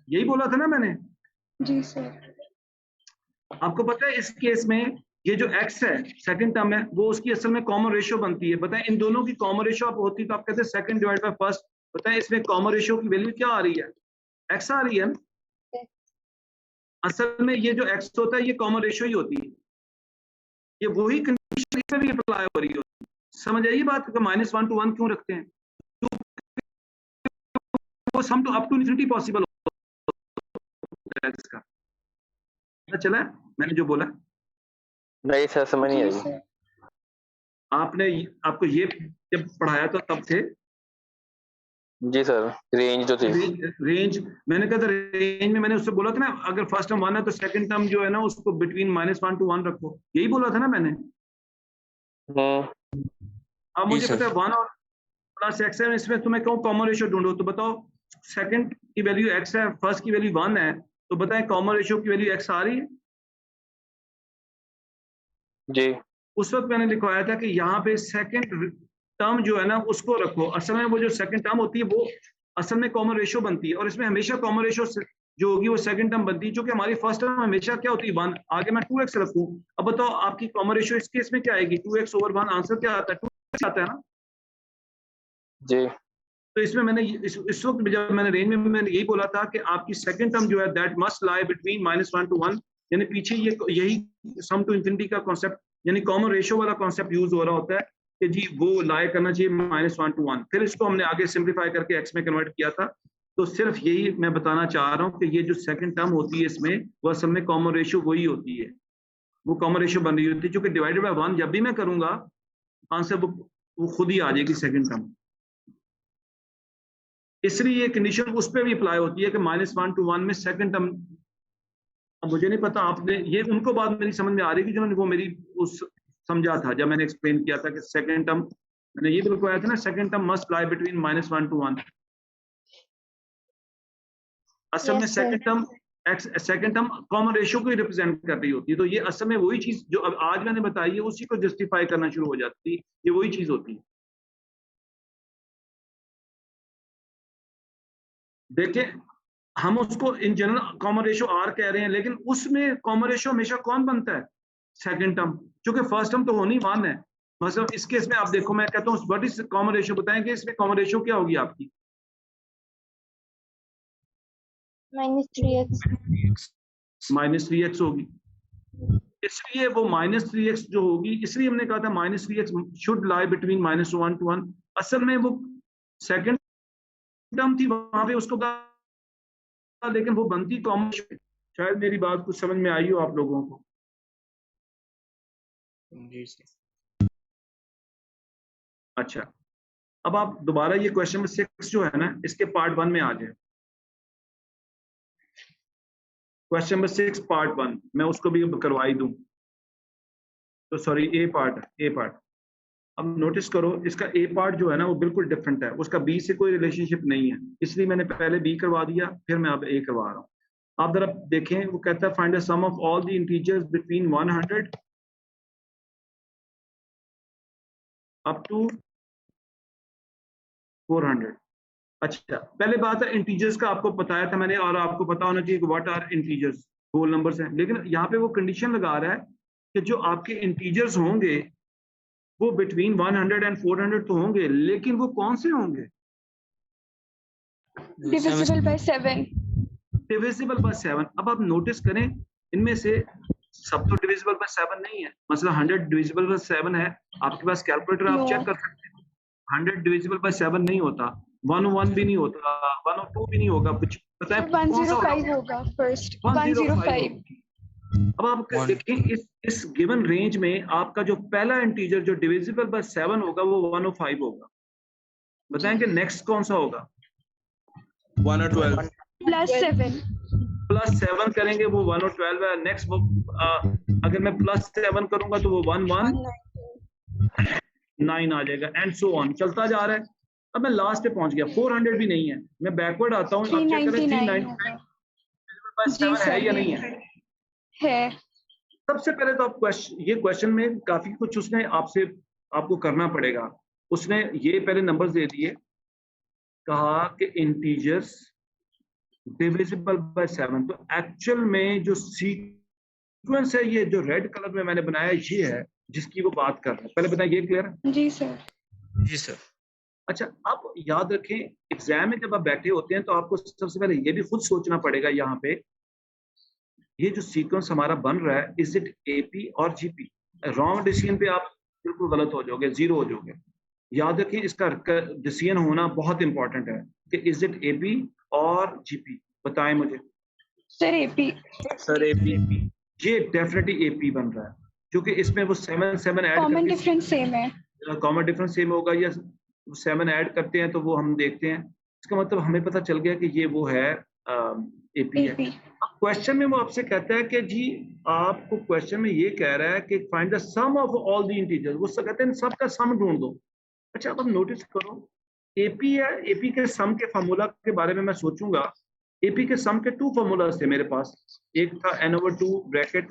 यही बोला था ना मैंने? जी sir. आपको पता है इस केस में ये जो x है सेकंड टर्म है, वो उसकी असल में कॉमन रेशियो बनती है। बताएं इन दोनों की कॉमन रेशियो आप होती तो आप कहते हैं सेकंड डिवाइड बाय फर्स्ट। बताएं इसमें कॉमन रेशियो की वैल्यू क्या आ रही है? x आ रही है ना? असल में ये जो x होता है ये कॉमन रेशियो ही होती है। ये वही कंडीशन पे भी अप्लाई हो रही होती है। समझ आई बात कि -1 to 1 क्यों रखते हैं? वो sum to up to infinity possible होता है इसका। पता चला मैंने जो बोला? नहीं सर, समझ नहीं जी आई। sir. आपको ये जब पढ़ाया था तब थे जी सर, रेंज जो थी। रेंज मैंने कहा था, रेंज में मैंने उससे बोला था ना अगर फर्स्ट टर्म 1 है तो सेकंड टर्म जो है ना उसको बिटवीन -1 to 1 रखो। यही बोला था ना मैंने? अब मुझे पता है 1 और प्लस x है, इसमें तुम्हें कहूँ कॉमन रेशियो ढूंढो तो बताओ सेकंड की वैल्यू x है, फर्स्ट की वैल्यू 1 है, तो बताएं कॉमन रेशियो की वैल्यू x आ रही है? जी। उस वक्त मैंने लिखवाया था कि यहाँ पे सेकंड टर्म जो है ना उसको रखो। असल में वो जो सेकंड टर्म होती है वो असल में कॉमन रेशियो बनती है और इसमें हमेशा कॉमन रेशियो जो होगी वो सेकंड टर्म बनती है, जो कि हमारी फर्स्ट टर्म हमेशा क्या होती है 1। आगे मैं 2x रखूं। अब बताओ आपकी कॉमन रेशियो इस केस में क्या आएगी? 2x/1। आंसर क्या आता है? 2x आता है ना? जी। तो इसमें मैंने इस वक्त जब मैंने रेंज में मैंने यही बोला था कि आपकी सेकंड टर्म जो है that must lie between -1 to 1, यानी पीछे ये यही सम टू इंफिनिटी का कॉन्सेप्ट यानी कॉमन रेशियो वाला कॉन्सेप्ट यूज हो रहा होता है कि जी वो लाई करना चाहिए -1 to 1। फिर इसको हमने आगे सिंप्लीफाई करके x में कन्वर्ट किया था। तो सिर्फ यही मैं बताना चाह रहा हूँ कि ये जो सेकंड टर्म होती है इसमें वो असल में कॉमन रेशियो वही होती है, वो कॉमन रेशियो बन रही होती है, क्योंकि डिवाइडेड बाय 1 जब भी मैं करूंगा आंसर वो खुद ही आ जाएगी सेकंड टर्म। इसलिए ये कंडीशन उस पर भी अप्लाई होती है कि -1 to 1 में सेकंड टर्म। अब मुझे नहीं पता आपने ये उनको बात मेरी समझ में आ रही है कि जिन्होंने वो मेरी उस समझा था जब मैंने एक्सप्लेन किया था कि सेकंड टर्म मैंने ये बिल्कुल आया था ना, second term must lie between -1 to 1। असल में सेकंड टर्म कॉमन रेशियो को ही रिप्रेजेंट कर रही होती है। तो ये असल में वही चीज जो अब आज मैंने बताई है उसी को जस्टिफाई करना शुरू हो जाती है, ये वही चीज होती है। देखिए हम उसको in general common ratio r कह रहे हैं, लेकिन उसमें कॉमन रेशियो हमेशा कौन बनता है? सेकंड टर्म, क्योंकि फर्स्ट टर्म तो होनी 1 है। मतलब इस केस में आप देखो मैं कहता हूँ व्हाट इज कॉमन रेशियो, बताएंगे इसमें कॉमन रेशियो क्या होगी आपकी? -3x। -3x होगी। इसलिए वो -3x जो होगी, इसलिए हमने कहा था -3x should lie between -1 to 1। असल में वो सेकंड टर्म थी वहां पे उसको कहा, लेकिन वो बनती कॉमन। शायद मेरी बात कुछ समझ में आई हो आप लोगों को। जी सर। अच्छा, अब आप दोबारा ये क्वेश्चन नंबर 6 जो है ना इसके पार्ट 1 में आ जाए। क्वेश्चन नंबर 6 पार्ट 1 मैं उसको भी करवाई दूं तो सॉरी ए पार्ट। अब नोटिस करो इसका ए पार्ट जो है ना वो बिल्कुल डिफरेंट है, उसका बी से कोई रिलेशनशिप नहीं है, इसलिए मैंने पहले बी करवा दिया फिर मैं अब ए करवा रहा हूँ। आप जरा देखें, वो कहता है find the sum of all the integers between 100 up to 400। अच्छा, पहले बात है इंटीजर्स का आपको बताया था मैंने, और आपको पता होना चाहिए कि what are integers, whole numbers हैं। लेकिन यहाँ पे वो कंडीशन लगा रहा है कि जो आपके इंटीजर्स होंगे वो बिटवीन 100 and 400 तो होंगे, लेकिन वो कौन से होंगे? Divisible by 7. Divisible by 7। अब आप नोटिस करें, इनमें से सब तो डिविजिबल बाय 7 नहीं है। मतलब 100 डिविजिबल बाय 7 है, आपके पास कैलकुलेटर, आप No. चेक कर सकते हैं। 100 डिविजिबल बाय 7 नहीं होता, 101 भी नहीं होता, 102 भी नहीं होगा। कुछ बताएं कौन सा 105 होगा first. 105 105. अब आप देखें इस गिवन रेंज में आपका जो पहला इंटीजर जो डिविजिबल बाय 7 होगा वो 105 होगा। बताएं कि नेक्स्ट कौन सा होगा? 1 और 12 Plus 7. प्लस 7 करेंगे वो 1 और 12 है। नेक्स्ट अगर मैं प्लस 7 करूंगा तो वो 119 आ जाएगा, एंड सो ऑन चलता जा रहा है। अब मैं लास्ट पे पहुंच गया, 400 भी नहीं है। मैं बैकवर्ड आता हूँ, आप चेक करें 399 होगा. है या नहीं है? है. सबसे पहले तो आप क्वेश्चन में काफी कुछ उसने आपको करना पड़ेगा। उसने ये पहले नंबर्स दे दिए, कहा कि इंटीजर्स डिविजिबल बाय 7। तो एक्चुअल में जो सीक्वेंस है, ये जो रेड कलर में मैंने बनाया ये है जिसकी वो बात कर रहे हैं। पहले बताएं, ये क्लियर है? जी सर. जी सर। अच्छा, अब याद रखें एग्जाम में जब आप बैठे होते हैं तो आपको सबसे पहले ये भी खुद सोचना पड़ेगा, यहाँ पे ये जो सीक्वेंस हमारा बन रहा है, इज इट एपी और जीपी? रॉन्ग डिसीजन पे आप बिल्कुल गलत हो जाओगे, जीरो हो जाओगे। याद रखिए इसका डिसीजन होना बहुत इंपॉर्टेंट है कि इज इट एपी और जीपी। बताएं मुझे। Sir AP. Sir AP. ये डेफिनेटली एपी बन रहा है, क्योंकि इसमें वो 7 ऐड कॉमन डिफरेंस सेम है. कॉमन डिफरेंस सेम होगा, या 7 ऐड करते हैं तो वो हम देखते हैं। इसका मतलब हमें पता चल गया कि ये वो है एपी है। अब क्वेश्चन में वो आपसे कहता है कि जी आपको क्वेश्चन में ये कह रहा है कि find the sum of all the integers. वो कहते हैं सब का सम ढूंढ दो। अच्छा, अब नोटिस करो, एपी है, एपी के सम के फार्मूला के बारे में मैं सोचूंगा। एपी के सम के 2 फार्मूलाज थे मेरे पास। एक था n/2 bracket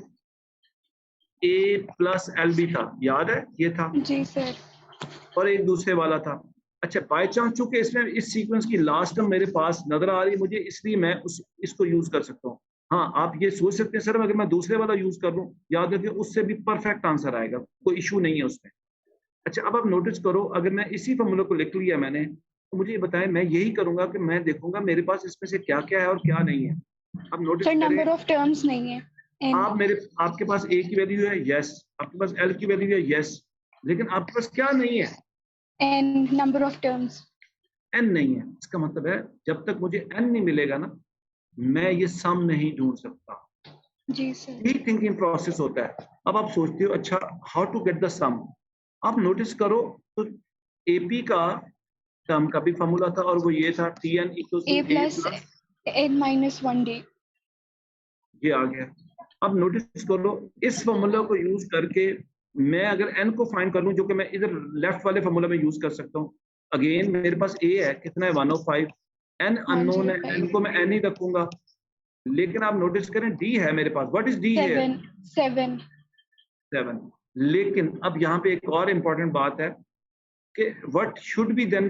a plus LB था, याद है ये था? जी सर. और एक दूसरे वाला था। अच्छा, बाय चांस चूंकि इसमें इस सीक्वेंस की लास्ट टर्म मेरे पास नजर आ रही है मुझे, इसलिए मैं इसको यूज कर सकता हूँ। हाँ, आप ये सोच सकते हैं सर अगर मैं दूसरे वाला यूज कर लूँ, याद रखिए उससे भी परफेक्ट आंसर आएगा, कोई इशू नहीं है उसमें। अच्छा, अब आप नोटिस करो, अगर मैं इसी फॉर्मूला को लिख लिया मैंने, तो मुझे ये बताएं, मैं यही करूंगा कि मैं देखूंगा मेरे पास इसमें से क्या क्या है और क्या नहीं है। अब नोटिस सर नंबर करें, ऑफ टर्म्स नहीं है. आपके पास a की वैल्यू है, यस। आपके पास l की वैल्यू है, यस। लेकिन आपके पास क्या नहीं है? n number of terms. n नहीं है। इसका मतलब है जब तक मुझे n नहीं मिलेगा ना, मैं ये सम नहीं ढूंढ सकता। जी सर. ये थिंकिंग प्रोसेस होता है। अब आप सोचते हो अच्छा हाउ टू गेट द सम। आप नोटिस करो तो एपी का टर्म का भी फॉर्मूला था और वो ये था Tn = a plus n minus 1d. ये आ गया। अब नोटिस करो, इस फॉर्मूला को यूज करके मैं अगर n को फाइंड कर लूं, जो कि मैं इधर लेफ्ट वाले फॉर्मूला में यूज कर सकता हूं। अगेन मेरे पास a है, कितना है? 105। n अननोन है, n को मैं n ही रखूंगा। लेकिन आप नोटिस करें d है मेरे पास। व्हाट इज d है? 7। लेकिन अब यहाँ पे एक और इम्पोर्टेंट बात है कि what should be then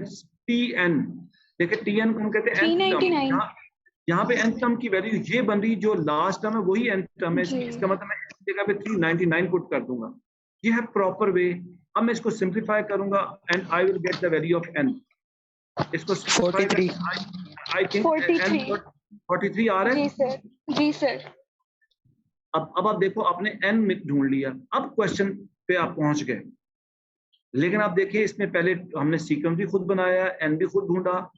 Tn। देखिए Tn को हम कहते हैं 399. यहाँ पे nth टर्म की वैल्यू ये बन रही, जो लास्ट टर्म है वही nth टर्म है। जी. इसका मतलब मैं इस जगह पे 399 पुट कर दूंगा। ये है प्रॉपर वे। अब मैं इसको सिंप्लीफाई करूंगा and I will get the value of n। इसको 43. आई थिंक 43 आ रहा है। जी सर. जी सर. अब आप देखो, आपने n ढूंढ लिया। अब क्वेश्चन पे आप पहुंच गए। लेकिन आप देखिए इसमें पहले हमने सीक्वेंस भी खुद बनाया, n भी खुद ढूंढा।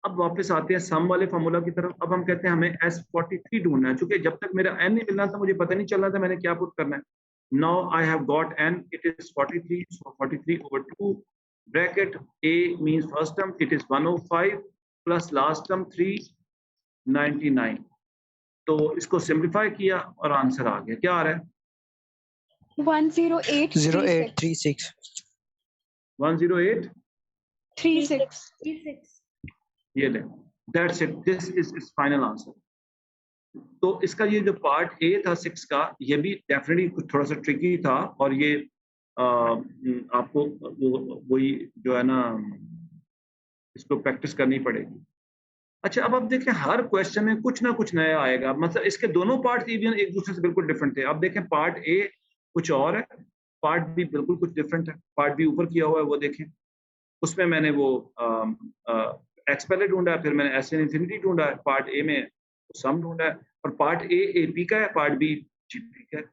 अब वापस आते हैं सम वाले फॉर्मूला की तरफ। अब हम कहते हैं हमें S43 ढूंढना है, क्योंकि जब तक मेरा n नहीं मिलना था मुझे पता नहीं चल रहा था मैंने क्या पुट करना है। Now I have got n, it is 43, so 43/2 bracket a means first term, it is 105 plus last term 399। तो इसको सिंप्लीफाई किया और आंसर आ गया। क्या आ रहा है? 10836. 10836। ये ले, that's it, this is it's final answer. तो इसका ये जो पार्ट ए था 6 का, ये भी डेफिनेटली थोड़ा सा ट्रिकी था, और ये आपको वही जो है ना, इसको प्रैक्टिस करनी पड़ेगी। अच्छा, अब आप देखें हर क्वेश्चन में कुछ ना कुछ नया आएगा, मतलब इसके दोनों पार्ट इवन एक दूसरे से बिल्कुल डिफरेंट थे। आप देखें पार्ट ए कुछ और है, पार्ट बी बिल्कुल कुछ डिफरेंट है। पार्ट बी ऊपर किया हुआ है वो देखें, उसमें मैंने वो एक्स पहले ढूंढा है, फिर मैंने एस इन्फिनिटी ढूंढा है, पार्ट ए में सम ढूंढा है, और पार्ट ए एपी का है, पार्ट बी जीपी का है,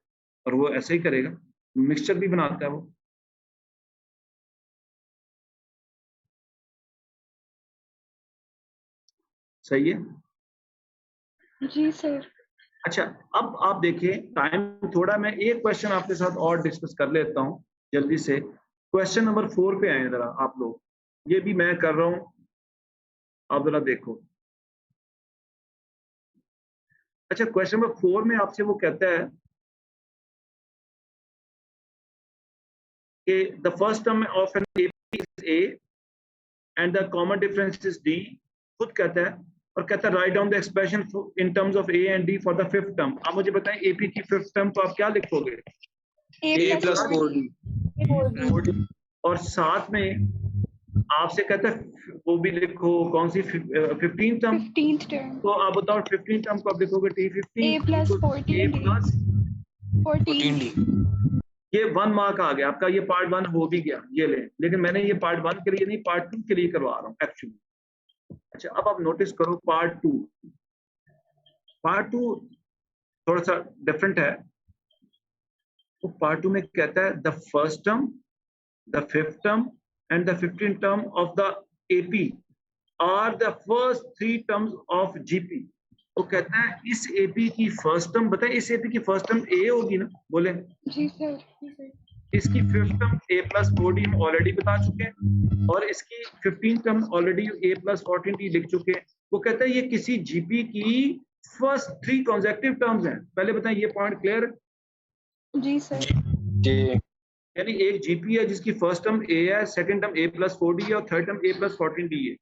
और वो ऐसे ही करेगा, मिक्सचर भी बनाता है वो। सही है। जी सर। अच्छा, अब आप देखिए टाइम थोड़ा, मैं एक क्वेश्चन आपके साथ और डिस्कस कर लेता हूं जल्दी से। क्वेश्चन नंबर 4 पे आए जरा आप लोग, ये भी मैं कर रहा हूं, आप जरा देखो। अच्छा, क्वेश्चन नंबर 4 में आपसे वो कहता है कि the first term of an AP is A and the common difference is D. खुद कहता है, और कहता है write down the expression in terms of A and D for the fifth term. आप मुझे बताएं एपी की फिफ्थ टर्म तो आप क्या लिखोगे? A plus 4D. और साथ में आपसे कहता है वो भी लिखो, कौन सी 15th टर्म? 15th term. तो आप बताओ 15th टर्म को आप लिखोगे T15 A plus 14 A D. plus 14. 14D. ये 1 मार्क आ गया आपका, ये पार्ट 1 हो भी गया, ये ले। लेकिन मैंने ये पार्ट 1 के लिए नहीं, पार्ट 2 के लिए करवा रहा हूँ एक्चुअली। अच्छा, अब आप नोटिस करो पार्ट 2। पार्ट 2 थोड़ा सा डिफरेंट है। तो पार्ट 2 में कहता है the first term, the fifth term and the 15th term of the AP are the first 3 terms of GP. तो कहता है इस एपी की फर्स्ट टर्म, बताए इस एपी की फर्स्ट टर्म ए होगी ना, बोले। जी सर। जी सर। इसकी फिफ्थ टर्म ए प्लस 4डी हम ऑलरेडी बता चुके हैं, और इसकी 15th टर्म ऑलरेडी ए प्लस 14डी लिख चुके हैं। वो कहता है ये किसी जीपी की फर्स्ट 3 कॉन्सेक्टिव टर्म्स हैं। पहले बताएं ये पॉइंट क्लियर? जी सर। जी यानी एक जीपी है जिसकी फर्स्ट टर्म ए है, सेकंड टर्म ए प्लस 4डी है, और थर्ड टर्म ए प्लस 14डी है।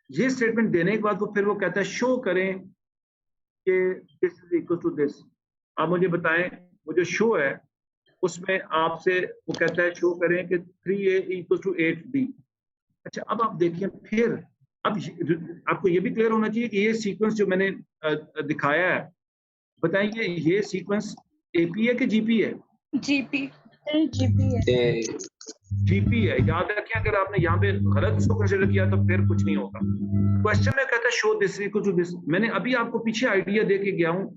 ये स्टेटमेंट देने के बाद वो फिर वो कहता है शो करें कि this is equal to this. आप मुझे बताएं वो जो शो है उसमें आपसे वो कहता है शो करें कि 3a इक्वल टू 8b। अच्छा, अब आप देखिए फिर, अब आपको ये भी क्लियर होना चाहिए कि ये सीक्वेंस जो मैंने दिखाया है, बताइए ये सीक्वेंस एपी है कि जीपी है? जीपी। जीपी है। जीपी है। याद रखें, अगर आपने यहाँ पे गलत इसको कंसिडर किया तो फिर कुछ नहीं होगा। क्वेश्चन में कहता है show this equal to this. मैंने अभी आपको पीछे आइडिया दे के गया हूँ।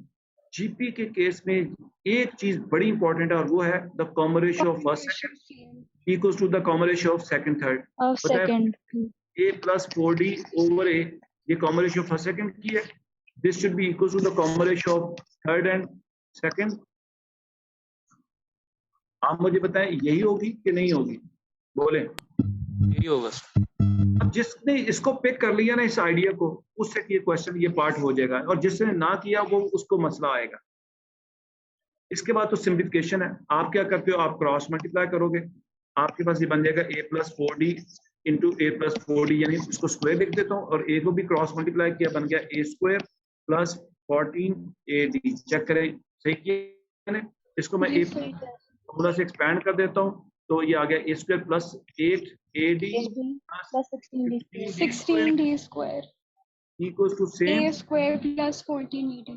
जीपी के केस में एक चीज बड़ी इंपॉर्टेंट है, और वो है the common ratio of first second equals to the common ratio of second third. Of second. a plus 4d over a, ये कॉमन रेशियो फर्स्ट सेकंड की है। This should be equal to the common ratio of third and second. आप मुझे बताएं यही होगी कि नहीं होगी, बोले। यही होगा। अब जिसने इसको पिक कर लिया ना इस आइडिया को, उससे ये क्वेश्चन ये पार्ट हो जाएगा, और जिसने ना किया वो उसको मसला आएगा। इसके बाद तो सिंप्लीफिकेशन है। आप क्या करते हो, आप क्रॉस मल्टीप्लाई करोगे, आपके पास ये बन जाएगा a plus 4d into A plus 4d, यानी उसको स्क्वायर लिख देता हूँ, और a को भी क्रॉस मल्टीप्लाई किया, बन गया a square plus 14ad। Check करें सही किया मैंने। इसको मैं a थोड़ा से एक्सपैंड कर देता हूँ, तो ये आ गया a square plus 8ad Plus 16D. 16d square. Equals to same A square plus 14d.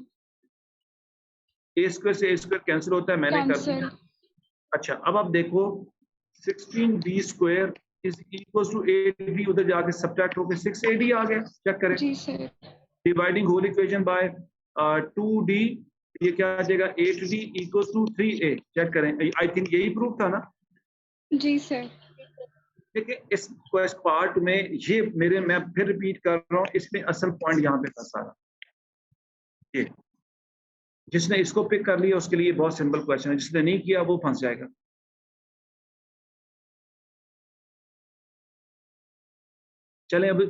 a square से a स्क्वायर कैंसिल होता है, मैंने कर दिया। Cancel. अच्छा, अब आप देखो 16d square is equals to 8d, उधर जाके सब्ट्रैक्ट होके 6ad आ गया। चेक करें, जी sir. Dividing whole equation by 2d, ये क्या आ जाएगा 8d equals to 3a। Check करें, आई थिंक यही प्रूफ था ना। जी सर। देखिए इस पार्ट में ये मेरे, मैं फिर रिपीट कर रहा हूँ, इसमें असल पॉइंट यहाँ पे था सारा। ये जिसने इसको पिक कर लिया उसके लिए बहुत सिंपल क्वेश्चन है, जिसने नहीं किया वो फंस जाएगा। चलें अब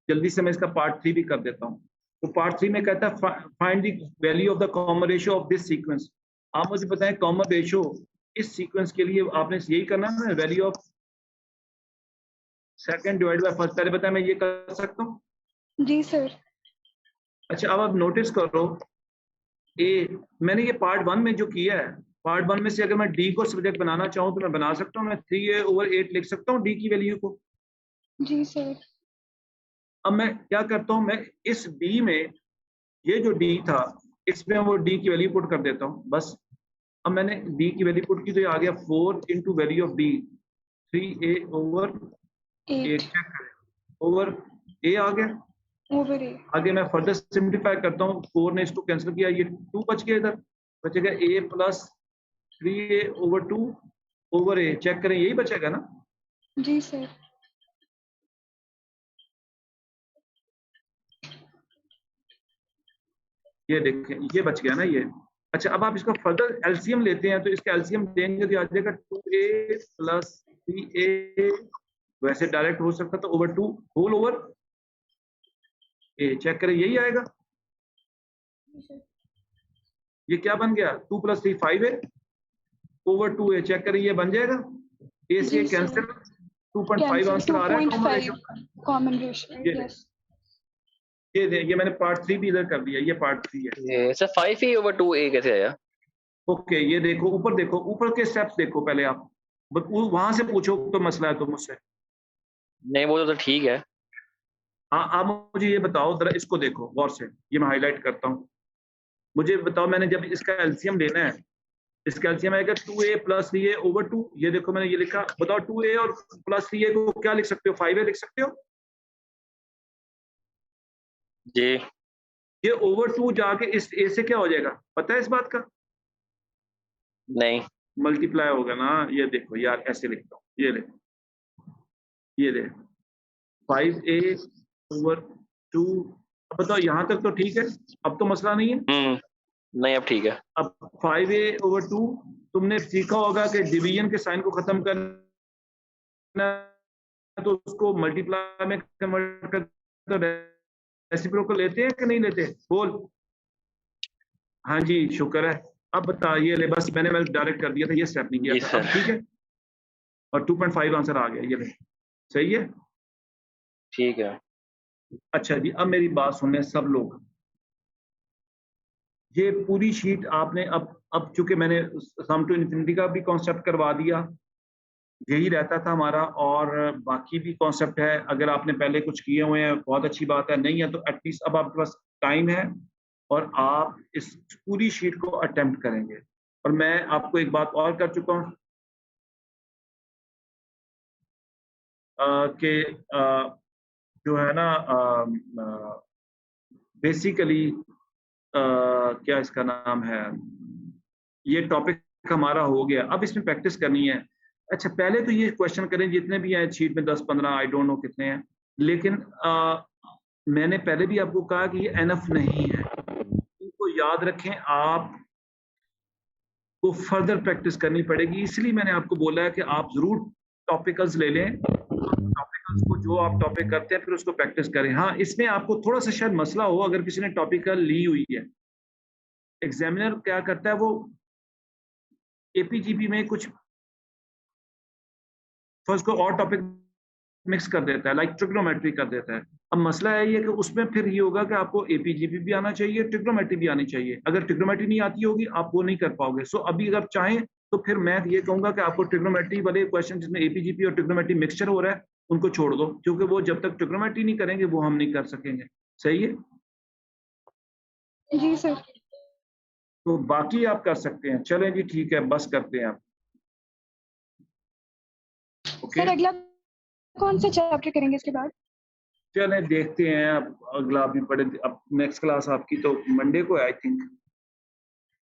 जल्दी से मैं इसका पार्ट 3 भी कर देता हूँ। तो पार्ट 3 में कहता है find the value of the common ratio of this sequence. आप मुझे बताएं कॉमन रेशियो इस सीक्वेंस के लिए आपने यही करना है, value of second divide by first. पहले बताएं मैं ये कर सकता हूँ? जी सर। अच्छा, अब आप नोटिस करो मैंने ये पार्ट 1 में जो किया है, पार्ट 1 में से अगर मैं d को सब्जेक्ट बनाना चाहूँ तो मैं बना सकता हूँ। मैं 3a/8 लिख सकता हूँ d की वैल्यू को। जी सर। अब मैं क्या करता हूँ, मैं इस D में ये जो D था इसमें वो D की वैल्यू पुट कर देता हूँ बस। अब मैंने D की वैल्यू पुट की तो ये आ गया 4 into value of D 3A over 8 check करें ओवर A आ गया। Over A. आगे मैं फर्दर सिंप्लीफाई करता हूँ, 4 ने इसको कैंसिल किया, ये 2 बच गया, इधर बचेगा A plus 3A over 2 over A। Check करें यही बचेगा ना। जी सर। ये देखें ये बच गया ना ये। अच्छा अब आप इसका फर्दर एलसीएम लेते हैं तो इसका एलसीएम देंगे तो आ जाएगा 2A प्लस 3A, वैसे डायरेक्ट हो सकता था over 2 whole over A। Check करें यही आएगा। ये क्या बन गया 2 plus 3 5A over 2A। Check करें ये बन जाएगा। A से जी, कैंसिल, सर। 2.5 आंसर आ रहा है कॉमन रेशियो। 2.5 common ratio. ये Yes. ये मैंने पार्ट 3 भी इधर कर दिया, ये पार्ट 3 है। ये सर 5A ओवर 2A कैसे आया? ओके ये देखो ऊपर, देखो ऊपर के स्टेप्स देखो पहले आप, वहां से पूछो तो मसला है तो मुझसे। नहीं वो तो ठीक है। हाँ आप मुझे ये बताओ जरा, इसको देखो गौर से, ये मैं हाईलाइट करता हूँ। मुझे बताओ मैंने जब इसका एलसीएम लेना है, इसका एलसीएम आएगा 2A प्लस 3A ओवर 2। ये देखो मैंने ये लिखा, बताओ 2A और प्लस 3A को क्या लिख सकते हो, 5A लिख सकते हो। जी ये ओवर 2 जाके इस A से क्या हो जाएगा पता है इस बात का? नहीं। मल्टीप्लाई होगा ना। ये देखो यार ऐसे लिखता हूँ, ये ले, ये ले 5A ओवर 2। अब बताओ यहाँ तक तो ठीक है, अब तो मसला नहीं है। नहीं अब ठीक है। अब 5A ओवर 2 तुमने सीखा होगा कि डिवीजन के साइन को खत्म करना तो उसको मल्टीप्लाई में कन्वर्ट कर तो रेसिप्रोकल लेते हैं कि नहीं लेते, बोल। हाँ जी शुक्र है। अब बता ये ले, बस मैंने डायरेक्ट कर दिया था, ये स्टेप नहीं किया था। अब ठीक है और 2.5 आंसर आ गया, ये ले सही है। ठीक है। अच्छा जी अब मेरी बात सुनने सब लोग, ये पूरी शीट आपने अब चूंकि मैंने सम टू इन्फिनिटी का भी कॉन्सेप्ट करवा दिया, यही रहता था हमारा, और बाकी भी कॉन्सेप्ट है। अगर आपने पहले कुछ किए हुए हैं बहुत अच्छी बात है, नहीं है तो एटलीस्ट अब आपके पास टाइम है और आप इस पूरी शीट को अटेम्प्ट करेंगे। और मैं आपको एक बात और कर चुका हूँ कि जो है ना बेसिकली क्या इसका नाम है, ये टॉपिक हमारा हो गया, अब इसमें प्रैक्टिस करनी है। अच्छा पहले तो ये क्वेश्चन करें जितने भी हैं शीट में 10-15 आई डोंट नो कितने हैं, लेकिन मैंने पहले भी आपको कहा कि ये एनफ नहीं है, इनको याद रखें। आप को फर्दर प्रैक्टिस करनी पड़ेगी, इसलिए मैंने आपको बोला है कि आप जरूर टॉपिकल्स ले लें, टॉपिकल्स को जो आप टॉपिक करते हैं फिर उसको प्रैक्टिस करें। हाँ इसमें आपको थोड़ा सा शायद मसला हो, अगर किसी ने टॉपिकल ली हुई है, एग्जामिनर क्या करता है वो एपीजीपी में कुछ फर्स्ट को और टॉपिक मिक्स कर देता है, लाइक ट्रिग्नोमेट्री कर देता है। अब मसला है ये कि उसमें फिर ये होगा कि आपको एपीजीपी भी आना चाहिए, ट्रिग्नोमेट्री भी आनी चाहिए। अगर ट्रिग्नोमेट्री नहीं आती होगी आप वो नहीं कर पाओगे। सो अभी अगर चाहें तो फिर मैं ये कहूंगा कि आपको ट्रिग्नोमेट्री वाले क्वेश्चन जिसमें एपीजीपी और ट्रिग्नोमेट्री मिक्सचर हो रहा है उनको छोड़ दो, क्योंकि वो जब तक ट्रिग्नोमेट्री नहीं करेंगे वो हम नहीं कर सकेंगे। सही है जी सर। तो बाकी आप कर सकते हैं। चलें जी ठीक है, बस करते हैं आप। ओके सर अगला कौन सा चैप्टर करेंगे इसके बाद? चलें देखते हैं, अब अगला भी पढ़े। अब नेक्स्ट क्लास आपकी तो मंडे को है आई थिंक।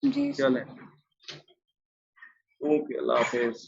जी सर। चलें ओके, अल्लाह हाफिज।